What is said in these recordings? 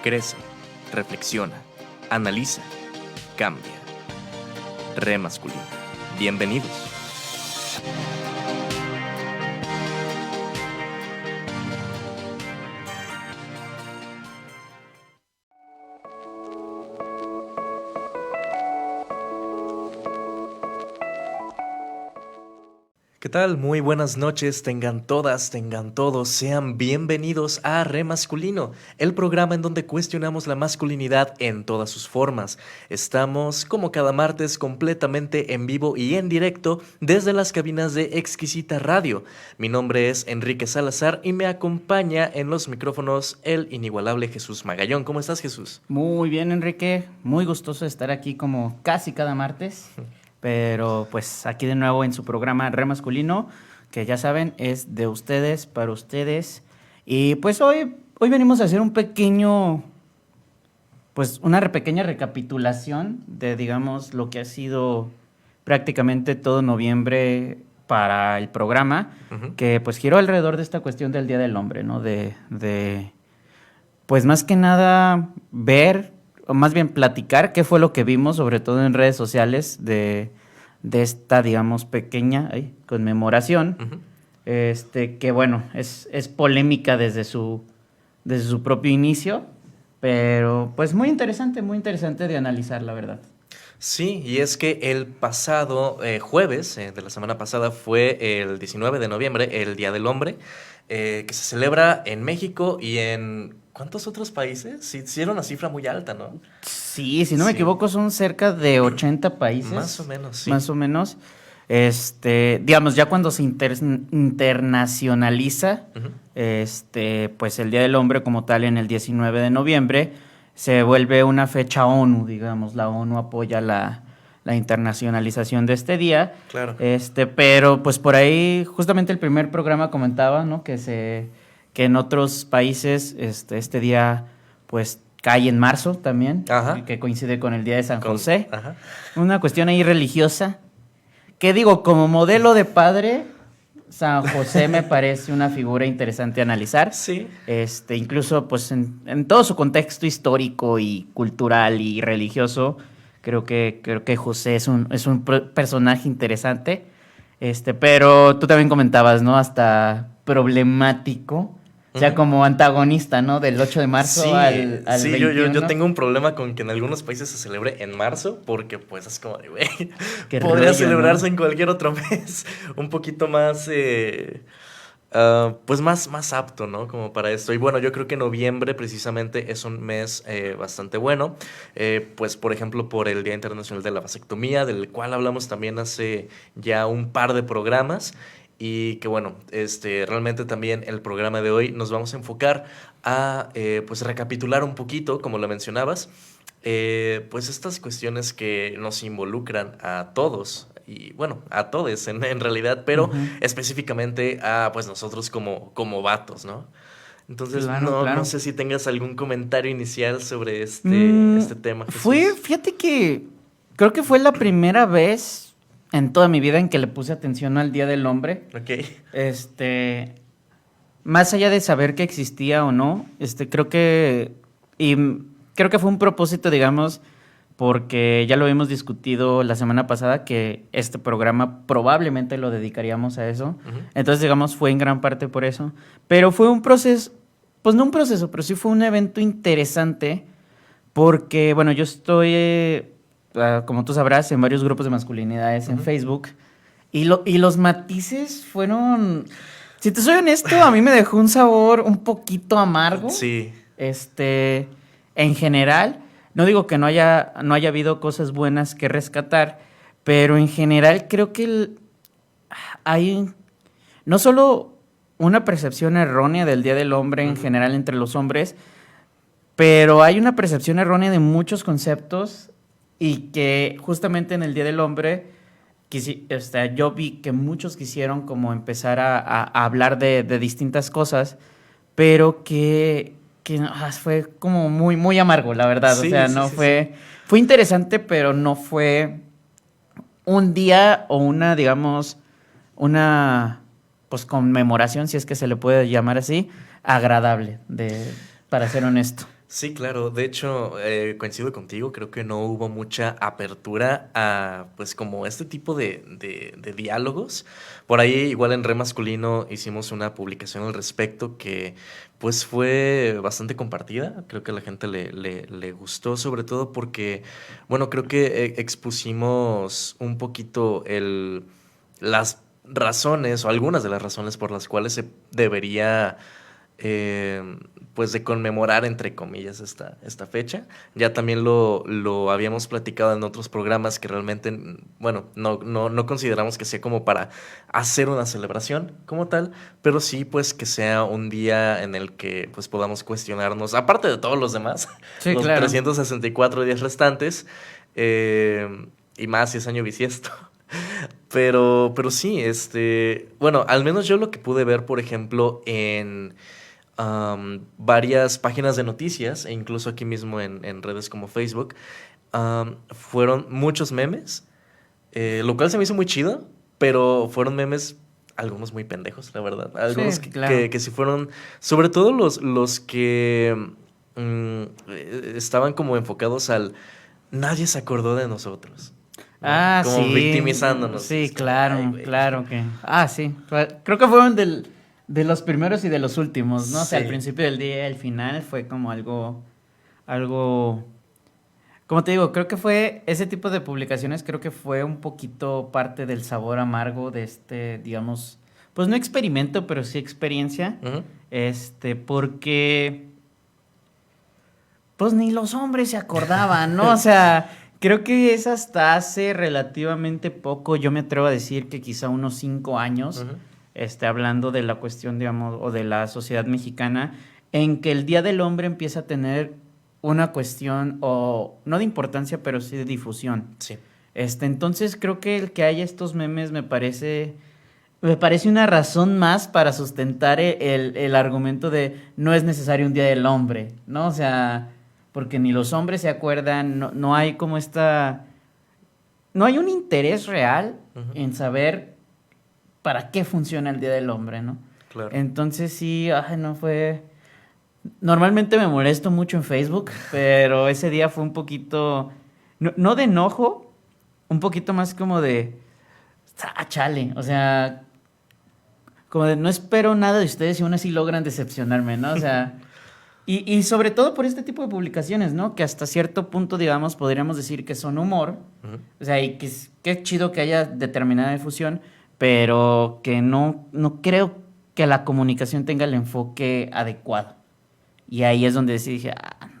Crece, reflexiona, analiza, cambia. Re masculino. Bienvenidos. ¿Qué tal? Muy buenas noches, tengan todas, tengan todos, sean bienvenidos a Re Masculino, el programa en donde cuestionamos la masculinidad en todas sus formas. Estamos, como cada martes, completamente en vivo y en directo desde las cabinas de Exquisita Radio. Mi nombre es Enrique Salazar y me acompaña en los micrófonos el inigualable Jesús Magallón. ¿Cómo estás, Jesús? Muy bien, Enrique, muy gustoso de estar aquí como casi cada martes. Pero pues aquí de nuevo en su programa Re Masculino, que ya saben, es de ustedes, para ustedes. Y pues hoy venimos a hacer un pequeño, pues una pequeña recapitulación de, digamos, lo que ha sido prácticamente todo noviembre para el programa, que pues giró alrededor de esta cuestión del Día del Hombre, ¿no? Pues más que nada ver, o más bien platicar qué fue lo que vimos, sobre todo en redes sociales, de esta, digamos, pequeña conmemoración, que bueno, es polémica desde su propio inicio, pero pues muy interesante de analizar, la verdad. Sí, y es que el pasado jueves de la semana pasada fue el 19 de noviembre, el Día del Hombre, que se celebra en México y en... ¿Cuántos otros países? Sí, era una cifra muy alta, ¿no? Sí, si no me equivoco, son cerca de 80 países. Más o menos, sí. Más o menos. Digamos, ya cuando se internacionaliza, pues el Día del Hombre como tal en el 19 de noviembre, se vuelve una fecha ONU, digamos. La ONU apoya la internacionalización de este día. Claro. Pero pues por ahí, justamente el primer programa comentaba, ¿no? Que en otros países este día pues cae en marzo también, que coincide con el día de San José. Ajá. Una cuestión ahí religiosa, que digo, como modelo de padre, San José me parece una figura interesante a analizar. Sí. Incluso pues en todo su contexto histórico y cultural y religioso, creo que José es un personaje interesante. Pero tú también comentabas, ¿no? Hasta problemático. O sea, como antagonista, ¿no? Del 8 de marzo al 21. Yo tengo un problema con que en algunos países se celebre en marzo, porque pues es como de, güey, podría celebrarse, ¿no?, en cualquier otro mes. Un poquito más, pues más apto, ¿no? Como para esto. Y bueno, yo creo que noviembre precisamente es un mes bastante bueno. Pues, por ejemplo, por el Día Internacional de la Vasectomía, del cual hablamos también hace ya un par de programas. Y que bueno, realmente también el programa de hoy nos vamos a enfocar a pues recapitular un poquito, como lo mencionabas, pues estas cuestiones que nos involucran a todos y bueno, a todos en realidad, pero específicamente a pues nosotros como vatos, ¿no? Entonces claro. No sé si tengas algún comentario inicial sobre este tema, Jesús. Fíjate que creo que fue la primera vez en toda mi vida en que le puse atención al Día del Hombre. Ok. Más allá de saber que existía o no, creo que fue un propósito, digamos, porque ya lo habíamos discutido la semana pasada, que este programa probablemente lo dedicaríamos a eso. Entonces, digamos, fue en gran parte por eso. Pero fue un proceso, pues no un proceso, pero sí fue un evento interesante, porque, bueno, yo estoy... como tú sabrás, en varios grupos de masculinidades en Facebook. Y los matices fueron... Si te soy honesto, a mí me dejó un sabor un poquito amargo. Sí. En general, no digo que no haya habido cosas buenas que rescatar, pero en general creo que hay no solo una percepción errónea del Día del Hombre en general entre los hombres, pero hay una percepción errónea de muchos conceptos. Y que justamente en el Día del Hombre, yo vi que muchos quisieron como empezar a hablar de distintas cosas, pero que fue como muy, muy amargo, la verdad. Sí, o sea, no fue... Sí. Fue interesante, pero no fue un día o una, digamos, pues conmemoración, si es que se le puede llamar así, agradable, para ser honesto. Sí, claro. De hecho, coincido contigo. Creo que no hubo mucha apertura a, pues, como este tipo de diálogos. Por ahí, igual en Re Masculino, hicimos una publicación al respecto que, pues, fue bastante compartida. Creo que a la gente le gustó, sobre todo porque, bueno, creo que expusimos un poquito las razones o algunas de las razones por las cuales se debería eh, pues de conmemorar entre comillas esta fecha. Ya también lo habíamos platicado en otros programas que realmente, bueno, no consideramos que sea como para hacer una celebración como tal, pero sí pues que sea un día en el que pues podamos cuestionarnos, aparte de todos los demás, Sí, los claro. 364 días restantes, y más si es año bisiesto. Pero sí, bueno, al menos yo lo que pude ver, por ejemplo, en varias páginas de noticias, e incluso aquí mismo en redes como Facebook, fueron muchos memes, lo cual se me hizo muy chido, pero fueron memes, algunos muy pendejos, la verdad. Algunos Sí, claro. que sí fueron, sobre todo los que estaban como enfocados al nadie se acordó de nosotros, ¿no? Ah, Como sí, victimizándonos. Y sí, es como de, ay, claro, güey. claro que. Ah, sí. Creo que fueron de los primeros y de los últimos, ¿no? O sea, al Sí. principio del día y al final fue como algo, como te digo, creo que fue ese tipo de publicaciones, creo que fue un poquito parte del sabor amargo de digamos, pues no experimento, pero sí experiencia, Ujú. porque pues ni los hombres se acordaban, ¿no? O sea, creo que es hasta hace relativamente poco, yo me atrevo a decir que quizá unos 5 años, Ujú. hablando de la cuestión, digamos, o de la sociedad mexicana, en que el Día del Hombre empieza a tener una cuestión, o no de importancia, pero sí de difusión. Sí. Entonces creo que el que haya estos memes me parece una razón más para sustentar el argumento de no es necesario un día del hombre, ¿no? O sea, porque ni los hombres se acuerdan, no hay como no hay un interés real Ujú. en saber para qué funciona el día del hombre, ¿no? Claro. Entonces sí, ay, no fue. Normalmente me molesto mucho en Facebook, pero ese día fue un poquito, no de enojo, un poquito más como de, chale, o sea, como de no espero nada de ustedes y aún así logran decepcionarme, ¿no? O sea, y sobre todo por este tipo de publicaciones, ¿no? Que hasta cierto punto, digamos, podríamos decir que son humor, Ujú. o sea, y que qué chido que haya determinada difusión, pero que no creo que la comunicación tenga el enfoque adecuado. Y ahí es donde sí dije,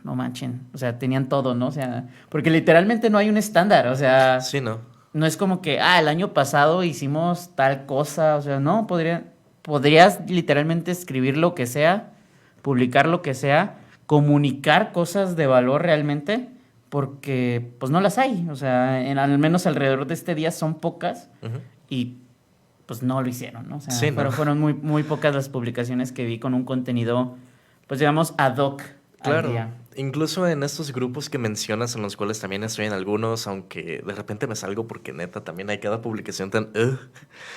no manchen, o sea, tenían todo, ¿no? O sea, porque literalmente no hay un estándar, o sea, Sí, ¿no? no es como que, el año pasado hicimos tal cosa, o sea, no, podrías literalmente escribir lo que sea, publicar lo que sea, comunicar cosas de valor realmente, porque pues no las hay, o sea, al menos alrededor de este día son pocas Ujú. y pues no lo hicieron, ¿no? O sea, Sí, ¿no? fueron muy, muy pocas las publicaciones que vi con un contenido, pues digamos, ad hoc al Claro, día. incluso en estos grupos que mencionas, en los cuales también estoy en algunos, aunque de repente me salgo porque neta también hay cada publicación tan...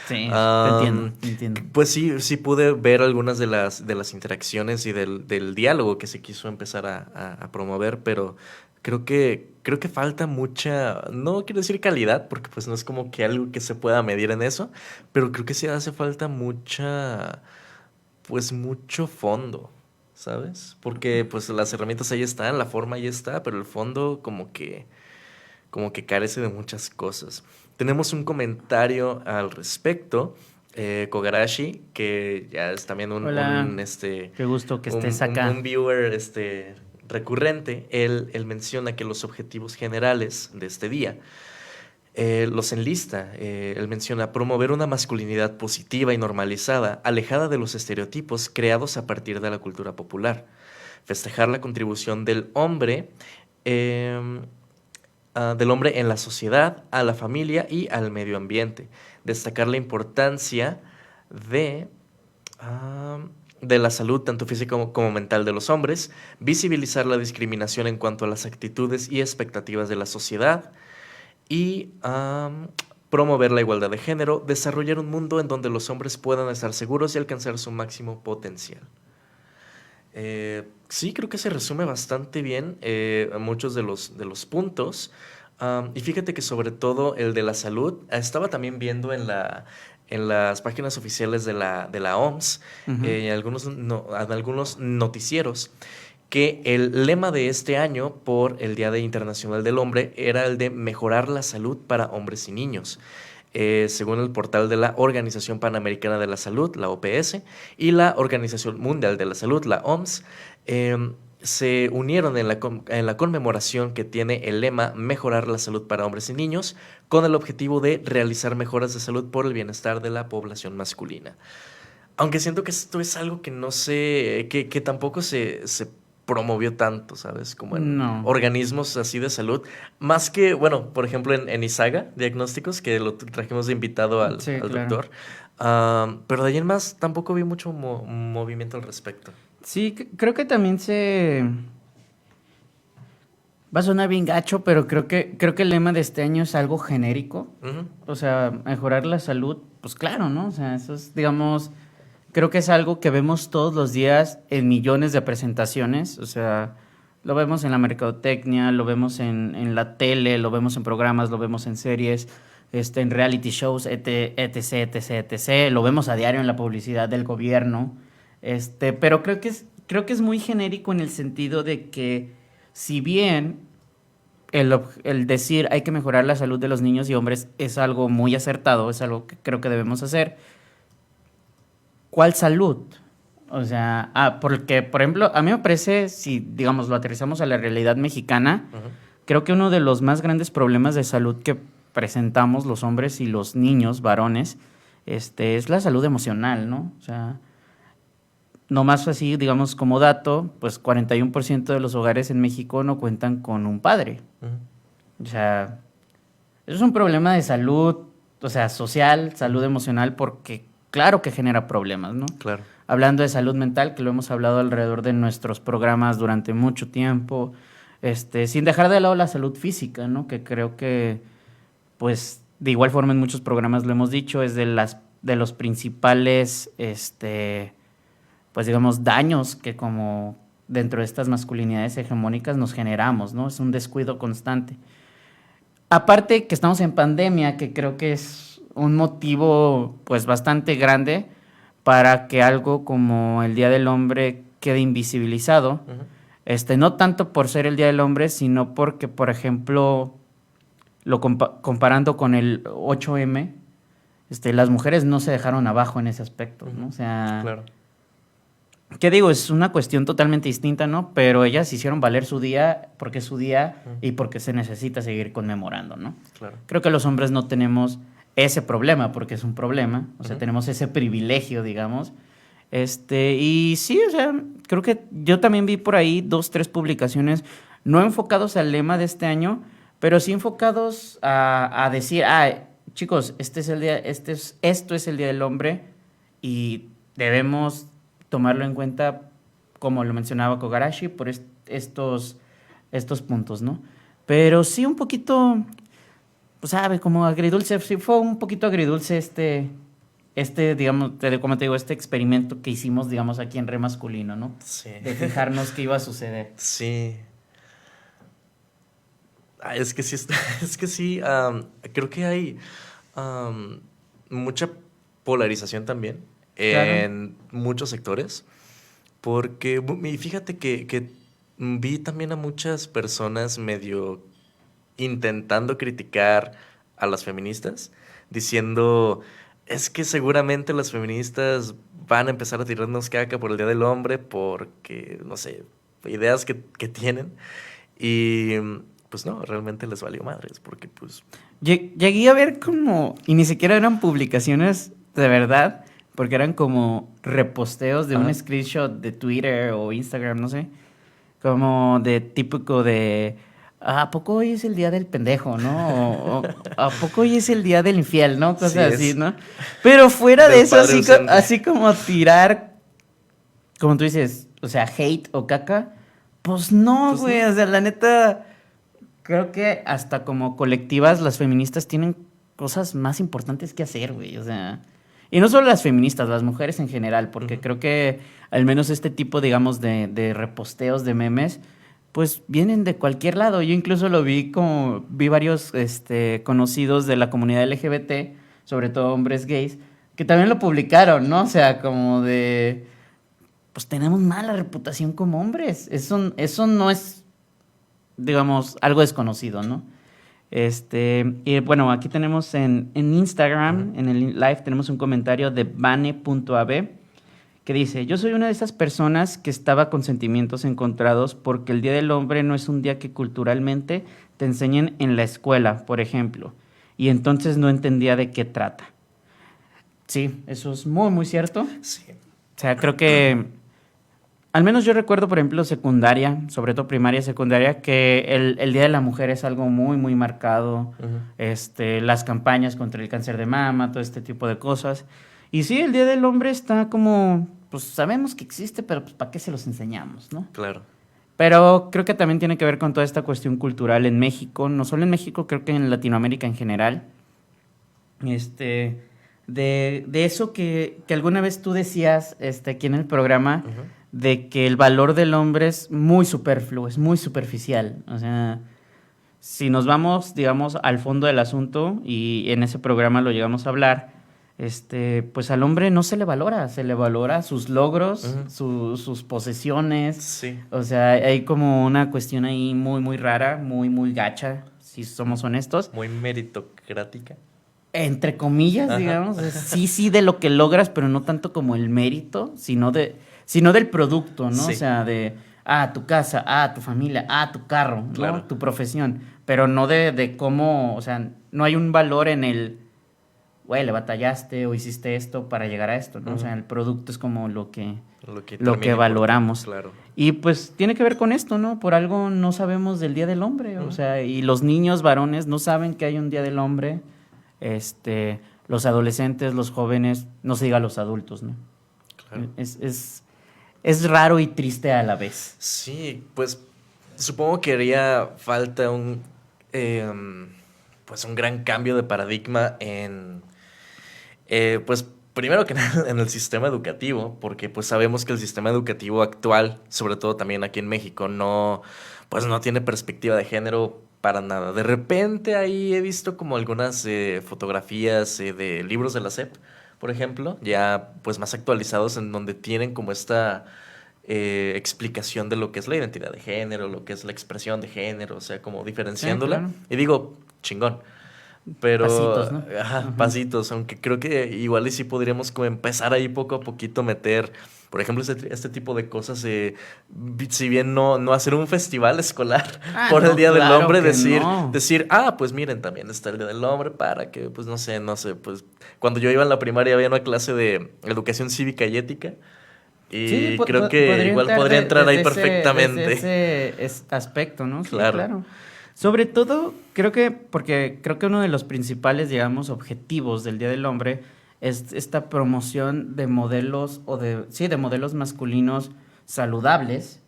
Sí, te entiendo, te entiendo. Pues sí, sí pude ver algunas de las interacciones y del diálogo que se quiso empezar a promover, pero creo que falta mucha, no quiero decir calidad, porque pues no es como que algo que se pueda medir en eso, pero creo que sí hace falta pues mucho fondo, ¿sabes? Porque pues las herramientas ahí están, la forma ahí está, pero el fondo como que carece de muchas cosas. Tenemos un comentario al respecto, Kogarashi, que ya es también Hola, qué gusto que estés un acá. viewer recurrente. Él menciona que los objetivos generales de este día los enlista. Él menciona promover una masculinidad positiva y normalizada, alejada de los estereotipos creados a partir de la cultura popular. Festejar la contribución em, del hombre en la sociedad, a la familia y al medio ambiente. Destacar la importancia de, ah, de la salud, tanto física como mental de los hombres. Visibilizar la discriminación en cuanto a las actitudes y expectativas de la sociedad y promover la igualdad de género, desarrollar un mundo en donde los hombres puedan estar seguros y alcanzar su máximo potencial. Sí, creo que se resume bastante bien muchos de los puntos. Y fíjate que sobre todo el de la salud, estaba también viendo en las páginas oficiales de la OMS, Ujú. en algunos noticieros, que el lema de este año por el Internacional del Hombre era el de mejorar la salud para hombres y niños. Según el portal de la Organización Panamericana de la Salud, la OPS, y la Organización Mundial de la Salud, la OMS, se unieron en la conmemoración que tiene el lema Mejorar la salud para hombres y niños, con el objetivo de realizar mejoras de salud por el bienestar de la población masculina. Aunque siento que esto es algo que no sé, que tampoco se promovió tanto, ¿sabes? Como en No. organismos así de salud. Más que, bueno, por ejemplo, en Isaga Diagnósticos, que lo trajimos de invitado Sí, al claro. doctor. Pero de ahí en más tampoco vi mucho movimiento al respecto. Sí, creo que también se... Va a sonar bien gacho, pero creo que el lema de este año es algo genérico. Ujú, O sea, mejorar la salud, pues claro, ¿no? O sea, eso es, digamos, creo que es algo que vemos todos los días en millones de presentaciones. O sea, lo vemos en la mercadotecnia, lo vemos en la tele, lo vemos en programas, lo vemos en series, en reality shows, etc. Lo vemos a diario en la publicidad del gobierno. Pero creo que es muy genérico en el sentido de que, si bien el decir hay que mejorar la salud de los niños y hombres es algo muy acertado, es algo que creo que debemos hacer. ¿Cuál salud? O sea, porque, por ejemplo, a mí me parece, si, digamos, lo aterrizamos a la realidad mexicana, ujú, creo que uno de los más grandes problemas de salud que presentamos los hombres y los niños, varones, es la salud emocional, ¿no? O sea, nomás así, digamos, como dato, pues 41% de los hogares en México no cuentan con un padre. ujú. O sea, eso es un problema de salud, o sea, social, salud emocional, porque claro que genera problemas, ¿no? Claro. Hablando de salud mental, que lo hemos hablado alrededor de nuestros programas durante mucho tiempo, sin dejar de lado la salud física, ¿no? Que creo que, pues, de igual forma en muchos programas lo hemos dicho, es de los principales, pues, digamos, daños que como dentro de estas masculinidades hegemónicas nos generamos, ¿no? Es un descuido constante. Aparte que estamos en pandemia, que creo que es un motivo pues bastante grande para que algo como el Día del Hombre quede invisibilizado. Ujú. No tanto por ser el Día del Hombre, sino porque, por ejemplo, comparando con el 8M, las mujeres no se dejaron abajo en ese aspecto, ¿no? Ujú. O sea, Claro. ¿qué digo? Es una cuestión totalmente distinta, ¿no? Pero ellas hicieron valer su día porque es su día Ujú. y porque se necesita seguir conmemorando, ¿no? Claro. Creo que los hombres no tenemos ese problema porque es un problema, o sea, Ujú. tenemos ese privilegio, digamos. Y sí, o sea, creo que yo también vi por ahí 2, 3 publicaciones, no enfocados al lema de este año, pero sí enfocados a decir, chicos, este es el día, esto es el Día del Hombre y debemos tomarlo en cuenta, como lo mencionaba Kogarashi, por estos puntos, ¿no? Pero sí un poquito, pues sabe, como agridulce, sí fue un poquito agridulce digamos, como te digo, este experimento que hicimos, digamos, aquí en Re Masculino, ¿no? Sí. De fijarnos qué iba a suceder. Sí. Es que sí, es que sí, creo que hay am, mucha polarización también Claro. en muchos sectores, porque y fíjate que vi también a muchas personas medio intentando criticar a las feministas, diciendo, es que seguramente las feministas van a empezar a tirarnos caca por el Día del Hombre porque, no sé, ideas que tienen. Y pues no, realmente les valió madres, porque pues... Llegué a ver como, y ni siquiera eran publicaciones de verdad, porque eran como reposteos de un Ajá. screenshot de Twitter o Instagram, no sé, como de típico de, ¿a poco hoy es el día del pendejo, no? ¿A poco hoy es el día del infiel, no? Sí, Cosas así, es ¿no? Pero fuera de del eso, padre ausente. así como tirar, como tú dices, o sea, hate o caca, pues no, Pues güey, no. o sea, la neta, creo que hasta como colectivas las feministas tienen cosas más importantes que hacer, güey, o sea, Y no solo las feministas, las mujeres en general, porque creo que al menos este tipo, digamos, de reposteos de memes, pues vienen de cualquier lado. Yo incluso lo vi varios conocidos de la comunidad LGBT, sobre todo hombres gays, que también lo publicaron, ¿no? O sea, como de, pues tenemos mala reputación como hombres. Eso no es, digamos, algo desconocido, ¿no? Y bueno, aquí tenemos en Instagram, en el live, tenemos un comentario de Bane.ab que dice: yo soy una de esas personas que estaba con sentimientos encontrados porque el Día del Hombre no es un día que culturalmente te enseñen en la escuela, por ejemplo, y entonces no entendía de qué trata. Sí, eso es muy, muy cierto. Sí. O sea, creo que al menos yo recuerdo, por ejemplo, secundaria, sobre todo primaria y secundaria, que el Día de la Mujer es algo muy, muy marcado. Las campañas contra el cáncer de mama, todo este tipo de cosas. Y sí, el Día del Hombre está como, pues sabemos que existe, pero pues ¿para qué se los enseñamos, no? Claro. Pero creo que también tiene que ver con toda esta cuestión cultural en México, no solo en México, creo que en Latinoamérica en general. De eso que alguna vez tú decías aquí en el programa, de que el valor del hombre es muy superfluo, es muy superficial. O sea, si nos vamos, digamos, al fondo del asunto, y en ese programa lo llegamos a hablar, pues al hombre no se le valora sus logros, sus posesiones. Sí. O sea, hay como una cuestión ahí muy, muy rara, muy, muy gacha, si somos honestos. Muy meritocrática. Entre comillas, Ajá. digamos, sí de lo que logras, pero no tanto como el mérito, sino del producto, ¿no? Sí. O sea, de, tu casa, tu familia, tu carro, ¿no? Claro. Tu profesión, pero no de cómo, o sea, no hay un valor en el, güey, le batallaste o hiciste esto para llegar a esto, ¿no? O sea, el producto es como lo que termina valoramos. Claro. Y pues tiene que ver con esto, ¿no? Por algo no sabemos del Día del Hombre, o sea, y los niños varones no saben que hay un Día del Hombre. Los adolescentes, los jóvenes, no se diga los adultos, ¿no? Claro. Es raro y triste a la vez. Sí, pues supongo que haría falta pues un gran cambio de paradigma pues primero que nada en el sistema educativo, porque pues sabemos que el sistema educativo actual, sobre todo también aquí en México, pues no tiene perspectiva de género para nada. De repente ahí he visto como algunas fotografías de libros de la SEP, por ejemplo, ya pues más actualizados, en donde tienen como esta explicación de lo que es la identidad de género, lo que es la expresión de género, o sea, como diferenciándola. Sí, claro. Y digo, chingón. Pero, pasitos, ¿no? Ajá, pasitos, aunque creo que igual y sí podríamos como empezar ahí poco a poquito meter, por ejemplo, este tipo de cosas, si bien no hacer un festival escolar por el Día del Hombre, decir, pues miren, también está el Día del Hombre para que, pues no sé, pues cuando yo iba en la primaria había una clase de educación cívica y ética. Y sí, creo que igual podría entrar ahí perfectamente. Desde ese aspecto, ¿no? Claro. Sí, claro. Sobre todo, porque creo que uno de los principales, digamos, objetivos del Día del Hombre es esta promoción de modelos, de modelos masculinos saludables.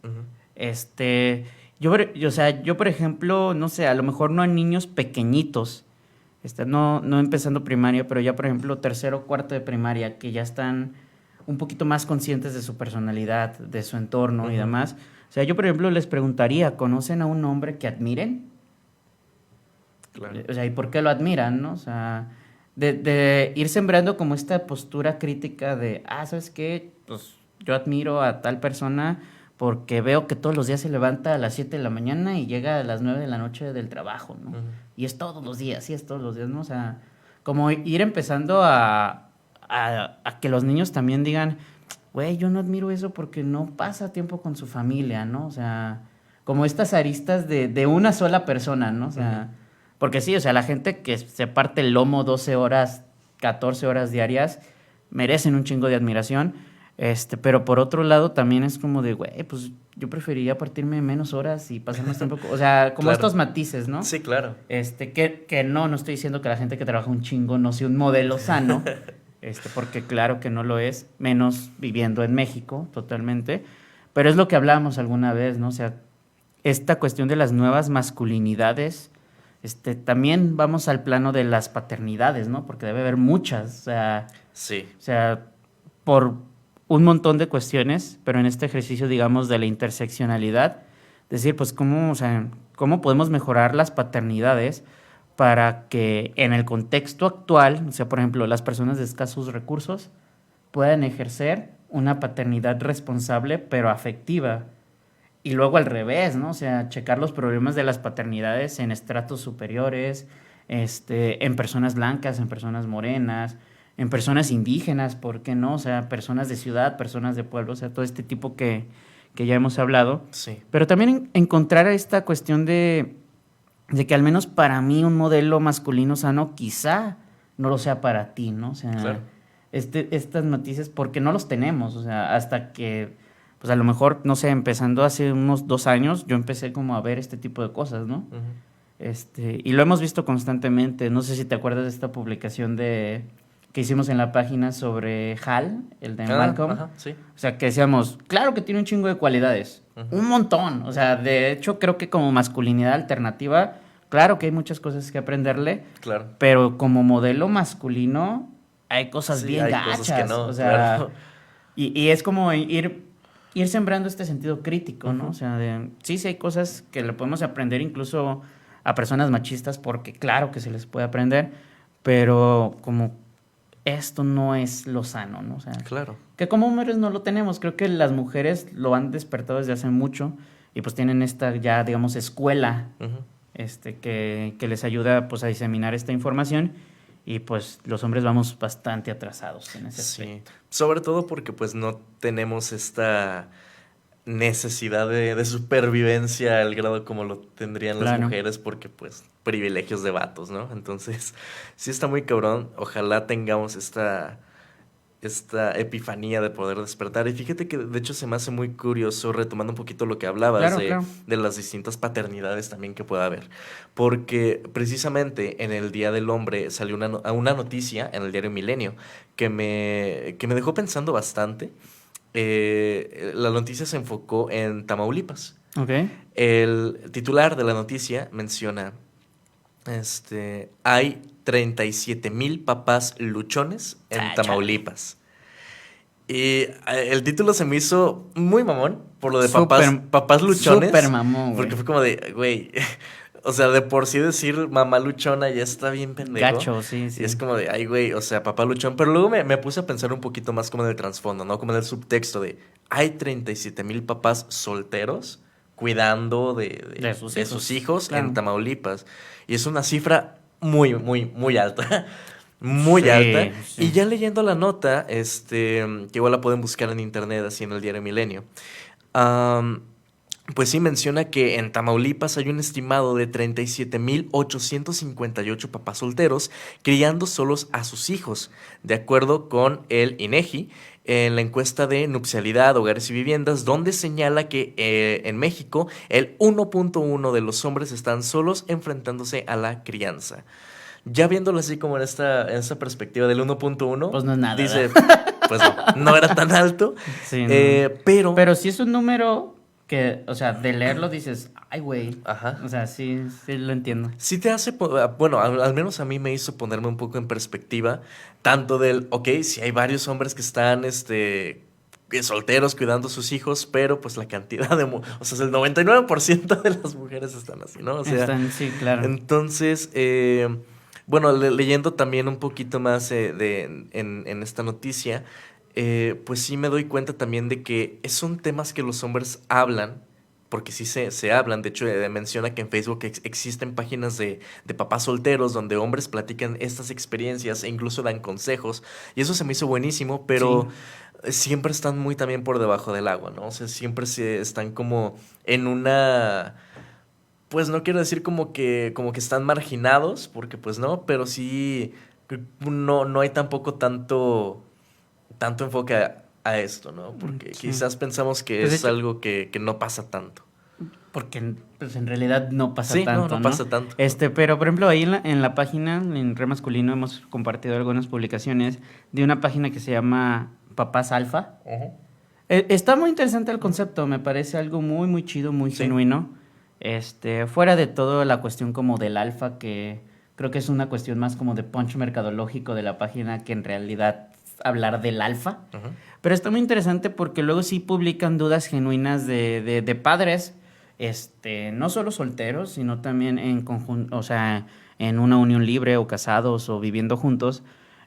Yo, por ejemplo, no sé, a lo mejor no a niños pequeñitos, no empezando primaria, pero ya, por ejemplo, tercero o cuarto de primaria, que ya están un poquito más conscientes de su personalidad, de su entorno y demás. O sea, yo, por ejemplo, les preguntaría, ¿conocen a un hombre que admiren? Claro. O sea, ¿y por qué lo admiran, no? O sea, de ir sembrando como esta postura crítica de, ¿sabes qué? Pues yo admiro a tal persona porque veo que todos los días se levanta a las 7 de la mañana y llega a las 9 de la noche del trabajo, ¿no? Y es todos los días, ¿no? O sea, como ir empezando a que los niños también digan, güey, yo no admiro eso porque no pasa tiempo con su familia, ¿no? O sea, como estas aristas de una sola persona, ¿no? O sea, porque sí, o sea, la gente que se parte el lomo 12 horas, 14 horas diarias, merecen un chingo de admiración, pero por otro lado también es como de, güey, pues yo preferiría partirme menos horas y pasar más tiempo, o sea, como Claro. estos matices, ¿no? Sí, claro. Que no estoy diciendo que la gente que trabaja un chingo no sea un modelo sano, porque claro que no lo es, menos viviendo en México, totalmente, pero es lo que hablábamos alguna vez, ¿no? O sea, esta cuestión de las nuevas masculinidades, también vamos al plano de las paternidades, ¿no? Porque debe haber muchas, o sea, Sí, O sea, por un montón de cuestiones, pero en este ejercicio, digamos, de la interseccionalidad, decir, pues, cómo, o sea, cómo podemos mejorar las paternidades para que en el contexto actual, o sea, por ejemplo, las personas de escasos recursos puedan ejercer una paternidad responsable, pero afectiva. Y luego al revés, ¿no? O sea, checar los problemas de las paternidades en estratos superiores, en personas blancas, en personas morenas, en personas indígenas, ¿por qué no? O sea, personas de ciudad, personas de pueblo, o sea, todo este tipo que ya hemos hablado. sí, Pero también encontrar esta cuestión de que al menos para mí un modelo masculino sano quizá no lo sea para ti, ¿no? O sea, claro. estas noticias, porque no los tenemos, o sea, hasta que, pues a lo mejor, no sé, empezando hace unos 2 años, yo empecé como a ver este tipo de cosas, ¿no? Ujú. Y lo hemos visto constantemente. No sé si te acuerdas de esta publicación que hicimos en la página sobre Hal, el de Malcolm. Ajá, sí. O sea, que decíamos, claro que tiene un chingo de cualidades, Ujú. un montón. O sea, de hecho, creo que como masculinidad alternativa, claro que hay muchas cosas que aprenderle, Claro. pero como modelo masculino hay cosas Sí, bien hay cosas que gachas. O no, sea, claro. y es como ir sembrando este sentido crítico, ¿no? O Ujú. sea, sí, sí hay cosas que le podemos aprender incluso a personas machistas, porque claro que se les puede aprender, pero como esto no es lo sano, ¿no? O sea, Claro. que como hombres no lo tenemos, creo que las mujeres lo han despertado desde hace mucho y pues tienen esta ya, digamos, escuela Ujú. que les ayuda pues a diseminar esta información y pues los hombres vamos bastante atrasados en ese Sí, aspecto. sobre todo porque pues no tenemos esta necesidad de supervivencia al grado como lo tendrían las Claro. mujeres porque pues privilegios de vatos, ¿no? Entonces, sí está muy cabrón. Ojalá tengamos esta epifanía de poder despertar. Y fíjate que de hecho se me hace muy curioso, retomando un poquito lo que hablabas Claro, claro. de las distintas paternidades también que pueda haber. Porque precisamente en el Día del Hombre salió una noticia en el diario Milenio que me dejó pensando bastante. La noticia se enfocó en Tamaulipas. Ok. El titular de la noticia menciona, hay 37,000 papás luchones en Ah, chale. Tamaulipas. Y el título se me hizo muy mamón por lo de Súper, papás súper luchones, mamón, porque güey. fue como de, güey, o sea, de por sí decir mamá luchona ya está bien pendejo. Gacho, sí, Y es sí. como de, ay, güey, o sea, papá luchón. Pero luego me puse a pensar un poquito más como en el trasfondo, ¿no? Como en el subtexto de, hay 37,000 papás solteros cuidando De sus de sus hijos, hijos en claro. Tamaulipas. Y es una cifra muy, muy, muy alta. Muy alta. Sí, sí. Y ya leyendo la nota, que igual la pueden buscar en internet, así en el diario Milenio. am, pues sí menciona que en Tamaulipas hay un estimado de 37,858 papás solteros criando solos a sus hijos, de acuerdo con el INEGI, en la encuesta de nupcialidad, hogares y viviendas, donde señala que en México el 1.1 de los hombres están solos enfrentándose a la crianza. Ya viéndolo así como en esta perspectiva del 1.1, Pues no es nada, ¿verdad? dice, pues no era tan alto, Sí, no. pero, Pero sí es un número que, o sea, de leerlo dices, ay, güey. ajá, O sea, sí, sí lo entiendo. sí te hace, bueno, al menos a mí me hizo ponerme un poco en perspectiva, tanto del, ok, si hay varios hombres que están, que solteros cuidando a sus hijos, pero pues la cantidad o sea, el 99% de las mujeres están así, ¿no? O sea, Están, sí, claro. entonces, bueno, leyendo también un poquito más en esta noticia, pues sí me doy cuenta también de que son temas que los hombres hablan, porque sí se hablan. De hecho, menciona que en Facebook existen páginas de papás solteros donde hombres platican estas experiencias e incluso dan consejos. Y eso se me hizo buenísimo, Sí. pero siempre están muy también por debajo del agua, ¿no? O sea, siempre están como en una, pues no quiero decir como que están marginados, porque pues no, pero sí no hay tampoco tanto enfoque a esto, ¿no? Porque Sí. quizás pensamos que Pues de es hecho, algo que no pasa tanto. porque pues en realidad no pasa Sí, no, tanto, no ¿no? pasa tanto. Pero por ejemplo, ahí en la página, en Re Masculino, hemos compartido algunas publicaciones de una página que se llama Papás Alfa. Ujú. Está muy interesante el concepto, me parece algo muy, muy chido, muy Sí, genuino. Fuera de todo la cuestión como del alfa, que creo que es una cuestión más como de punch mercadológico de la página que en realidad hablar del alfa. Ujú. Pero está muy interesante porque luego sí publican dudas genuinas de padres, no solo solteros, sino también en conjunto, o sea, en una unión libre o casados o viviendo juntos.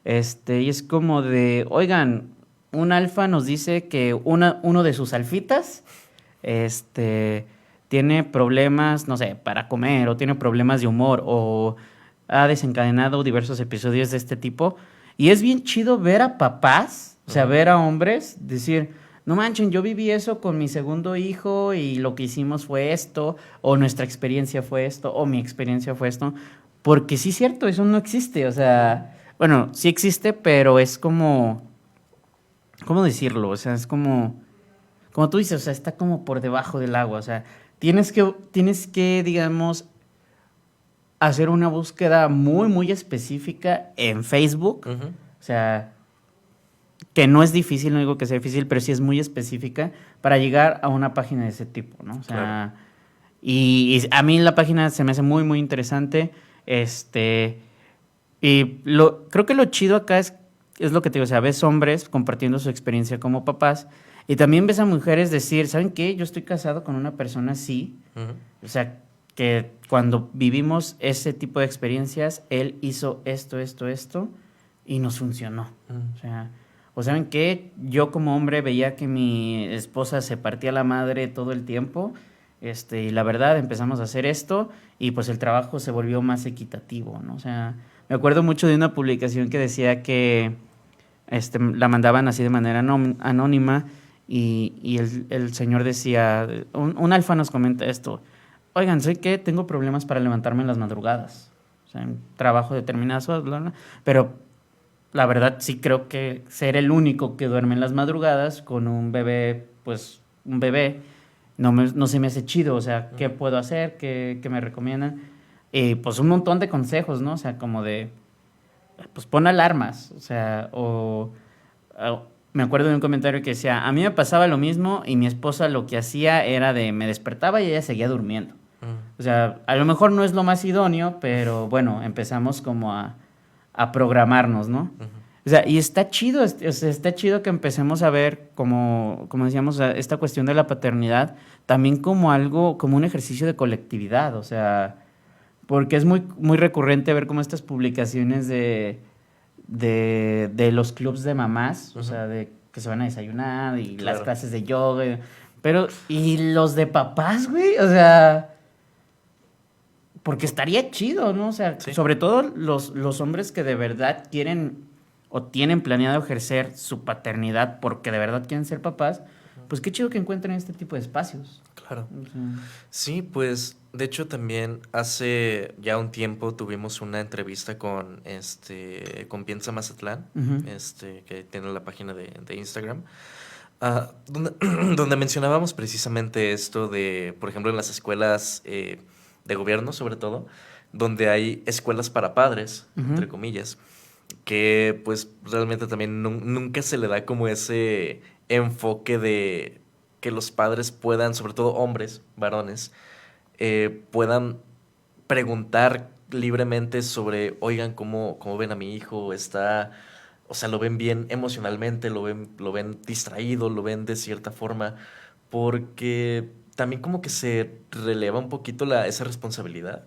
Y es como de, oigan, un alfa nos dice que uno de sus alfitas, tiene problemas, no sé, para comer, o tiene problemas de humor, o ha desencadenado diversos episodios de este tipo. Y es bien chido ver a papás, o sea, Ujú. ver a hombres, decir, no manchen, yo viví eso con mi segundo hijo y lo que hicimos fue esto, o nuestra experiencia fue esto, o mi experiencia fue esto. Porque sí es cierto, eso no existe, o sea, bueno, sí existe, pero es como, ¿cómo decirlo? O sea, es como tú dices, o sea, está como por debajo del agua, o sea, tienes que, digamos, hacer una búsqueda muy, muy específica en Facebook, Ujú. o sea, que no es difícil, no digo que sea difícil, pero sí es muy específica para llegar a una página de ese tipo, ¿no? O Claro. sea, y a mí la página se me hace muy, muy interesante, creo que lo chido acá es lo que te digo, o sea, ves hombres compartiendo su experiencia como papás y también ves a mujeres decir, ¿saben qué? Yo estoy casado con una persona así, Ujú. o sea, que cuando vivimos ese tipo de experiencias, él hizo esto, esto, esto y nos funcionó. Ujú. O saben qué, yo como hombre veía que mi esposa se partía la madre todo el tiempo, y la verdad empezamos a hacer esto y pues el trabajo se volvió más equitativo, ¿no? O sea, me acuerdo mucho de una publicación que decía que la mandaban así de manera anónima y el señor decía, un alfa nos comenta esto, oigan, sé que tengo problemas para levantarme en las madrugadas, o sea, en trabajo determinadas horas, bla, bla, pero la verdad sí creo que ser el único que duerme en las madrugadas con un bebé, pues un bebé, no se me hace chido, o sea, ¿qué Ujú. puedo hacer? ¿Qué me recomiendan? Y pues un montón de consejos, ¿no? O sea, como de, pues pon alarmas, o sea, me acuerdo de un comentario que decía, a mí me pasaba lo mismo y mi esposa lo que hacía era de, me despertaba y ella seguía durmiendo. Ujú. O sea, a lo mejor no es lo más idóneo, pero bueno, empezamos como a programarnos, ¿no? Ujú. O sea, y está chido, o sea, está chido que empecemos a ver, como decíamos, o sea, esta cuestión de la paternidad también como algo, como un ejercicio de colectividad, o sea, porque es muy, muy recurrente ver como estas publicaciones de los clubs de mamás, o Ujú. sea, de que se van a desayunar y las Claro. clases de yoga, pero, ¿y los de papás, güey? O sea, porque estaría chido, ¿no? O sea, Sí. sobre todo los hombres que de verdad quieren o tienen planeado ejercer su paternidad porque de verdad quieren ser papás, pues qué chido que encuentren este tipo de espacios. Claro. O sea, Sí, pues de hecho también hace ya un tiempo tuvimos una entrevista con con Piensa Mazatlán, ujú, que tiene la página de Instagram, donde, donde mencionábamos precisamente esto de, por ejemplo, en las escuelas de gobierno, sobre todo, donde hay escuelas para padres, ujú. entre comillas, que pues realmente también nunca se le da como ese enfoque de que los padres puedan, sobre todo hombres, varones, puedan preguntar libremente sobre, oigan, ¿cómo ven a mi hijo? Está, o sea, lo ven bien emocionalmente, lo ven distraído, lo ven de cierta forma, porque también como que se releva un poquito esa responsabilidad.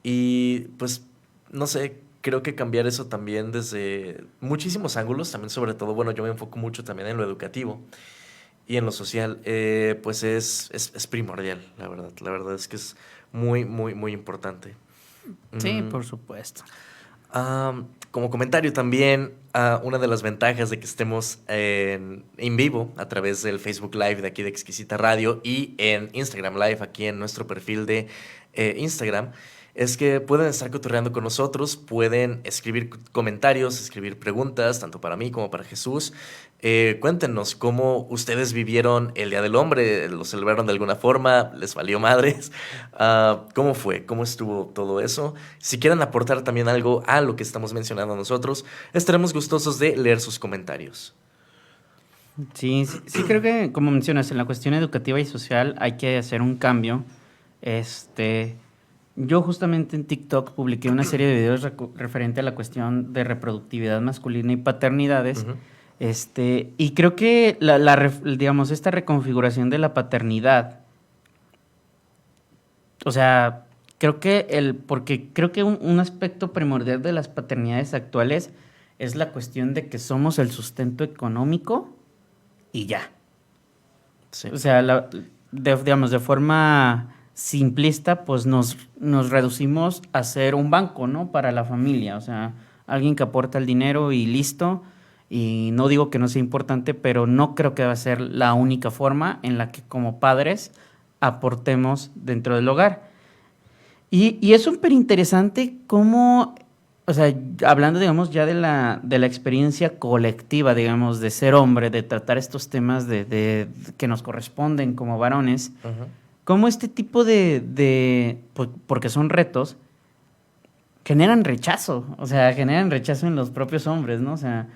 Y pues, no sé, creo que cambiar eso también desde muchísimos ángulos, también sobre todo, bueno, yo me enfoco mucho también en lo educativo y en lo social, pues es primordial, la verdad. La verdad es que es muy, muy, muy importante. Sí, Mm, por supuesto. como comentario también, una de las ventajas de que estemos en vivo a través del Facebook Live de aquí de Exquisita Radio y en Instagram Live aquí en nuestro perfil de Instagram, es que pueden estar cotorreando con nosotros, pueden escribir comentarios, escribir preguntas, tanto para mí como para Jesús. Cuéntenos cómo ustedes vivieron el Día del Hombre, lo celebraron de alguna forma, les valió madres. ¿Cómo fue? ¿Cómo estuvo todo eso? Si quieren aportar también algo a lo que estamos mencionando nosotros, estaremos gustosos de leer sus comentarios. Sí, sí, sí creo que, como mencionas, en la cuestión educativa y social hay que hacer un cambio. Este, Yo justamente en TikTok publiqué una serie de videos referente a la cuestión de reproductividad masculina y paternidades. Ujú. Y creo que digamos, esta reconfiguración de la paternidad, o sea, porque creo que un aspecto primordial de las paternidades actuales es la cuestión de que somos el sustento económico y ya. Sí. O sea, digamos, de forma simplista, pues nos reducimos a ser un banco, ¿no? Para la familia, o sea, alguien que aporta el dinero y listo. Y no digo que no sea importante, pero no creo que va a ser la única forma en la que como padres aportemos dentro del hogar. Y es súper interesante cómo, o sea, hablando, digamos, ya de la experiencia colectiva, digamos, de ser hombre, de tratar estos temas que nos corresponden como varones, Ujú. cómo este tipo porque son retos, generan rechazo, o sea, generan rechazo en los propios hombres, ¿no? O sea,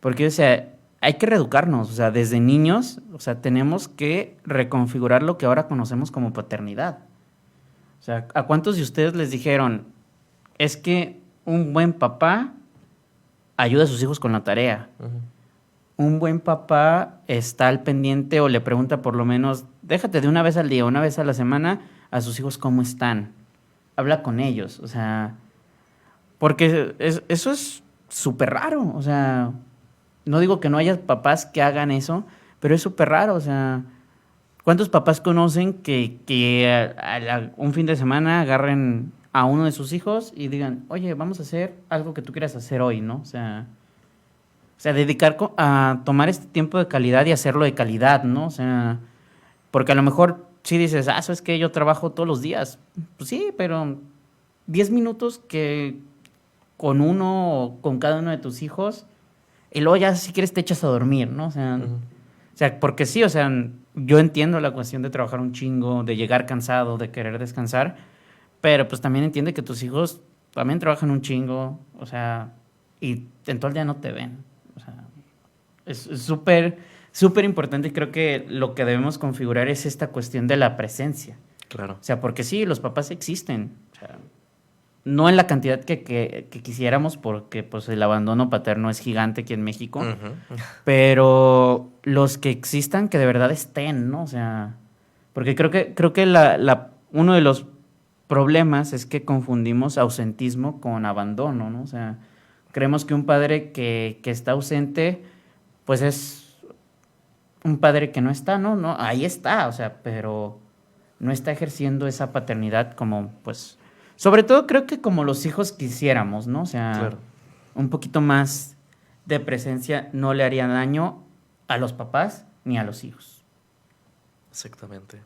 porque, o sea, hay que reeducarnos, o sea, desde niños, o sea, tenemos que reconfigurar lo que ahora conocemos como paternidad. O sea, ¿a cuántos de ustedes les dijeron, es que un buen papá ayuda a sus hijos con la tarea? Ujú. Un buen papá está al pendiente o le pregunta por lo menos, déjate de una vez al día, una vez a la semana, a sus hijos cómo están. Habla con ellos, o sea, porque eso es súper raro, o sea, no digo que no haya papás que hagan eso, pero es súper raro, o sea, ¿cuántos papás conocen que un fin de semana agarren a uno de sus hijos y digan, oye, vamos a hacer algo que tú quieras hacer hoy, ¿no? O sea, dedicar a tomar este tiempo de calidad y hacerlo de calidad, ¿no? O sea, porque a lo mejor sí dices, eso es que yo trabajo todos los días. Pues sí, pero 10 minutos que con uno o con cada uno de tus hijos y luego ya si quieres te echas a dormir, ¿no? Ujú. O sea, porque sí, o sea, yo entiendo la cuestión de trabajar un chingo, de llegar cansado, de querer descansar, pero pues también entiende que tus hijos también trabajan un chingo, o sea, y en todo el día no te ven. O sea, es súper, súper importante y creo que lo que debemos configurar es esta cuestión de la presencia. Claro. O sea, porque sí, los papás existen. O sea, no en la cantidad que quisiéramos, porque pues el abandono paterno es gigante aquí en México, Ujú. pero los que existan, que de verdad estén, ¿no? O sea, porque creo que uno de los problemas es que confundimos ausentismo con abandono, ¿no? O sea, creemos que un padre que está ausente, pues es un padre que no está, ¿no? No, ahí está, o sea, pero no está ejerciendo esa paternidad como, pues, sobre todo creo que como los hijos quisiéramos, ¿no? O sea, Claro. un poquito más de presencia no le haría daño a los papás ni a los hijos. Exactamente.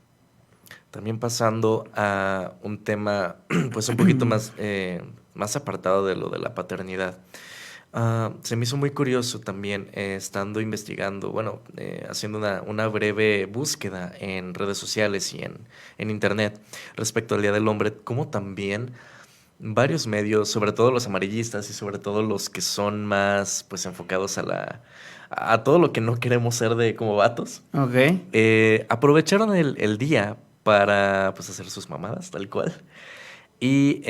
También pasando a un tema, pues un poquito más, más apartado de lo de la paternidad. Se me hizo muy curioso también, estando investigando, bueno, haciendo una breve búsqueda en redes sociales y en internet respecto al Día del Hombre, como también varios medios, sobre todo los amarillistas y sobre todo los que son más pues enfocados a todo lo que no queremos ser de como vatos, Ok. aprovecharon el día para pues hacer sus mamadas, tal cual. Y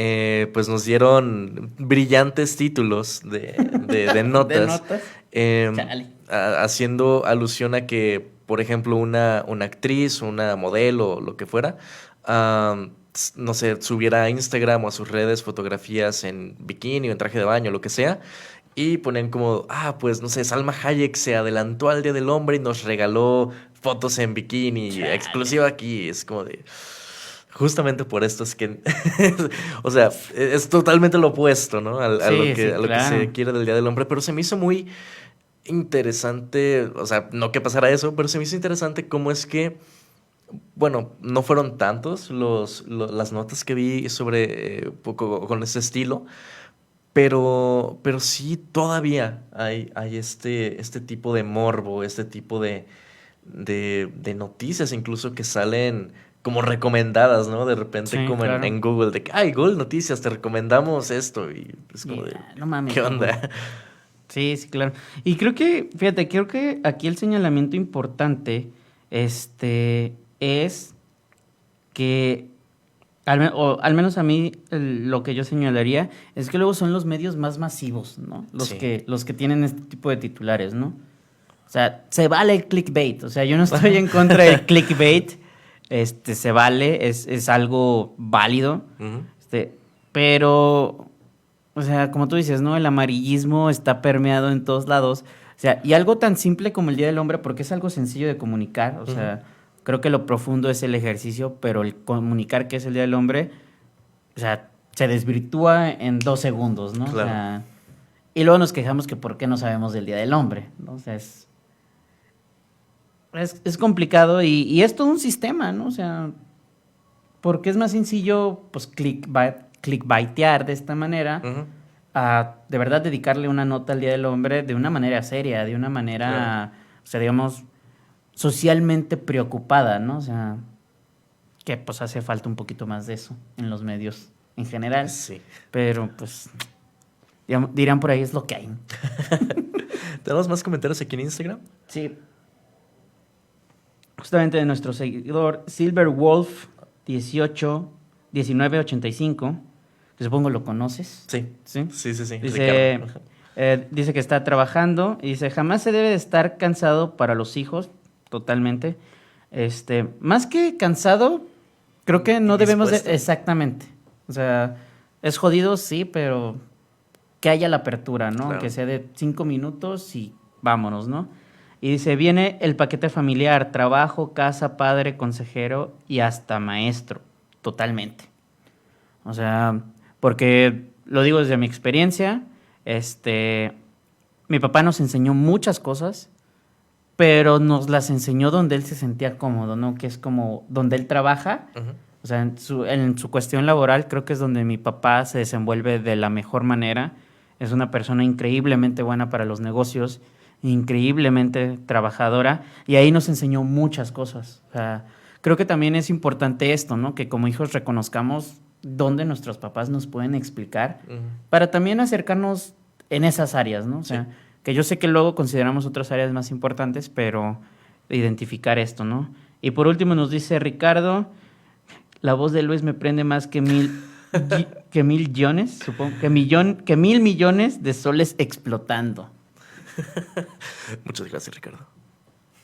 pues nos dieron brillantes títulos de ¿De notas, notas? em, Chale. haciendo alusión a que, por ejemplo, una actriz, una modelo, lo que fuera, no sé, subiera a Instagram o a sus redes fotografías en bikini o en traje de baño, lo que sea, y ponían como, pues no sé, Salma Hayek se adelantó al Día del Hombre y nos regaló fotos en bikini, Chale. exclusiva aquí. Es como de, justamente por esto es que, o sea, es totalmente lo opuesto, ¿no? Sí, sí, A lo que claro. se quiere del Día del Hombre, pero se me hizo muy interesante, o sea, no que pasara eso, pero se me hizo interesante cómo es que, bueno, no fueron tantos las notas que vi sobre poco con ese estilo, pero sí todavía hay este tipo de morbo, este tipo de noticias incluso que salen como recomendadas, ¿no? De repente Sí, como claro. en Google, de que, Google Noticias, te recomendamos esto. Y es como Y, de, no mames, ¿qué Google. onda? Sí, sí, claro. Y creo que, fíjate, creo que aquí el señalamiento importante, es que O al menos a mí lo que yo señalaría es que luego son los medios más masivos, ¿no? Sí. Los que tienen este tipo de titulares, ¿no? O sea, se vale el clickbait. O sea, yo no estoy en contra del clickbait. Se vale, es algo válido. Ujú. Pero, o sea, como tú dices, ¿no? El amarillismo está permeado en todos lados. O sea, y algo tan simple como el Día del Hombre, porque es algo sencillo de comunicar. O Ujú. sea, creo que lo profundo es el ejercicio, pero el comunicar que es el Día del Hombre, o sea, se desvirtúa en 2 segundos, ¿no? O Claro. sea, y luego nos quejamos que por qué no sabemos del Día del Hombre, ¿no? O sea, es complicado y es todo un sistema, ¿no? O sea, porque es más sencillo, pues, clickbaitear de esta manera Ujú. a de verdad dedicarle una nota al Día del Hombre de una manera seria, de una Claro. manera, o sea, digamos, socialmente preocupada, ¿no? O sea, que pues hace falta un poquito más de eso en los medios en general, Sí. pero pues dirán por ahí es lo que hay, ¿no? ¿Tenemos más comentarios aquí en Instagram? Sí, justamente de nuestro seguidor Silverwolf 18 1985, que supongo lo conoces, Sí. ¿sí? Sí, sí, sí. Dice, Ricardo. Ajá. dice que está trabajando y dice, jamás se debe de estar cansado para los hijos, totalmente. Más que cansado, creo que no debemos de... ¿Indispuesto? Exactamente. O sea, es jodido, sí, pero que haya la apertura, ¿no? Claro. Que sea de 5 minutos y vámonos, ¿no? Y dice, viene el paquete familiar, trabajo, casa, padre, consejero y hasta maestro, totalmente. O sea, porque lo digo desde mi experiencia, mi papá nos enseñó muchas cosas, pero nos las enseñó donde él se sentía cómodo, ¿no? Que es como donde él trabaja. Ujú. O sea, en su cuestión laboral creo que es donde mi papá se desenvuelve de la mejor manera. Es una persona increíblemente buena para los negocios, increíblemente trabajadora, y ahí nos enseñó muchas cosas. O sea, creo que también es importante esto, ¿no? Que como hijos reconozcamos dónde nuestros papás nos pueden explicar Ujú. para también acercarnos en esas áreas, ¿no? O Sí. sea, que yo sé que luego consideramos otras áreas más importantes, pero identificar esto, ¿no? Y por último nos dice Ricardo, la voz de Luis me prende más que que 1.000 millones, supongo, que 1.000 millones de soles explotando. Muchas gracias, Ricardo.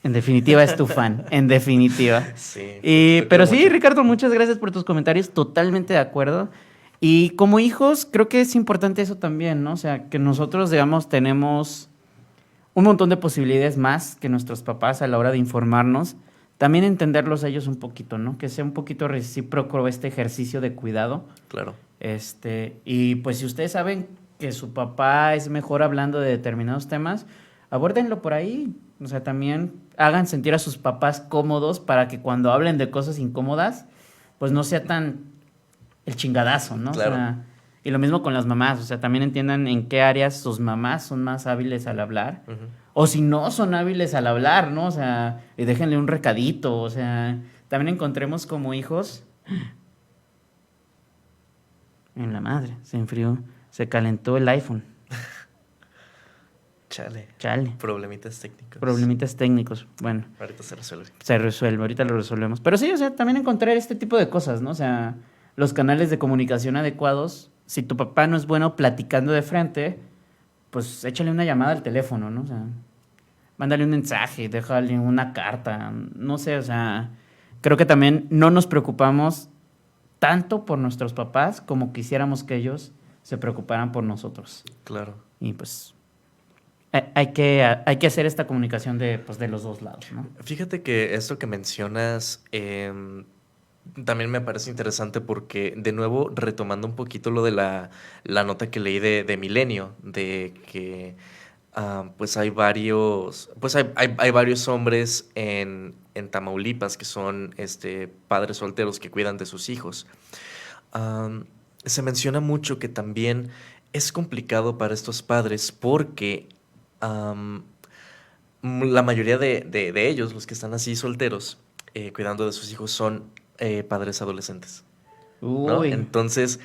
En definitiva es tu fan, en definitiva. Sí, lo quiero Pero sí, mucho. Ricardo, muchas gracias por tus comentarios, totalmente de acuerdo. Y como hijos, creo que es importante eso también, ¿no? O sea, que nosotros, digamos, tenemos un montón de posibilidades más que nuestros papás a la hora de informarnos. También entenderlos a ellos un poquito, ¿no? Que sea un poquito recíproco este ejercicio de cuidado. Claro. Y pues si ustedes saben que su papá es mejor hablando de determinados temas, abórdenlo por ahí. O sea, también hagan sentir a sus papás cómodos para que cuando hablen de cosas incómodas, pues no sea tan el chingadazo, ¿no? O Claro. sea, y lo mismo con las mamás, o sea, también entiendan en qué áreas sus mamás son más hábiles al hablar, Ujú. o si no son hábiles al hablar, ¿no? O sea, y déjenle un recadito, o sea, también encontremos como hijos en la madre, se enfrió, se calentó el iPhone, Chale. chale, Problemitas técnicos. problemitas técnicos, bueno. Ahorita se resuelve. Se resuelve, ahorita lo resolvemos. Pero sí, o sea, también encontrar este tipo de cosas, ¿no? O sea, los canales de comunicación adecuados. Si tu papá no es bueno platicando de frente, pues échale una llamada al teléfono, ¿no? O sea, mándale un mensaje, déjale una carta, no sé, o sea, creo que también no nos preocupamos tanto por nuestros papás como quisiéramos que ellos se preocuparan por nosotros. Claro. Y pues hay que hacer esta comunicación de, pues, de los dos lados, ¿no? Fíjate que esto que mencionas también me parece interesante porque, de nuevo, retomando un poquito lo de la nota que leí de Milenio, de que pues hay varios hombres en Tamaulipas que son padres solteros que cuidan de sus hijos. Se menciona mucho que también es complicado para estos padres porque am, la mayoría de ellos, los que están así solteros, cuidando de sus hijos, son padres adolescentes, ¿no? Uy, Entonces,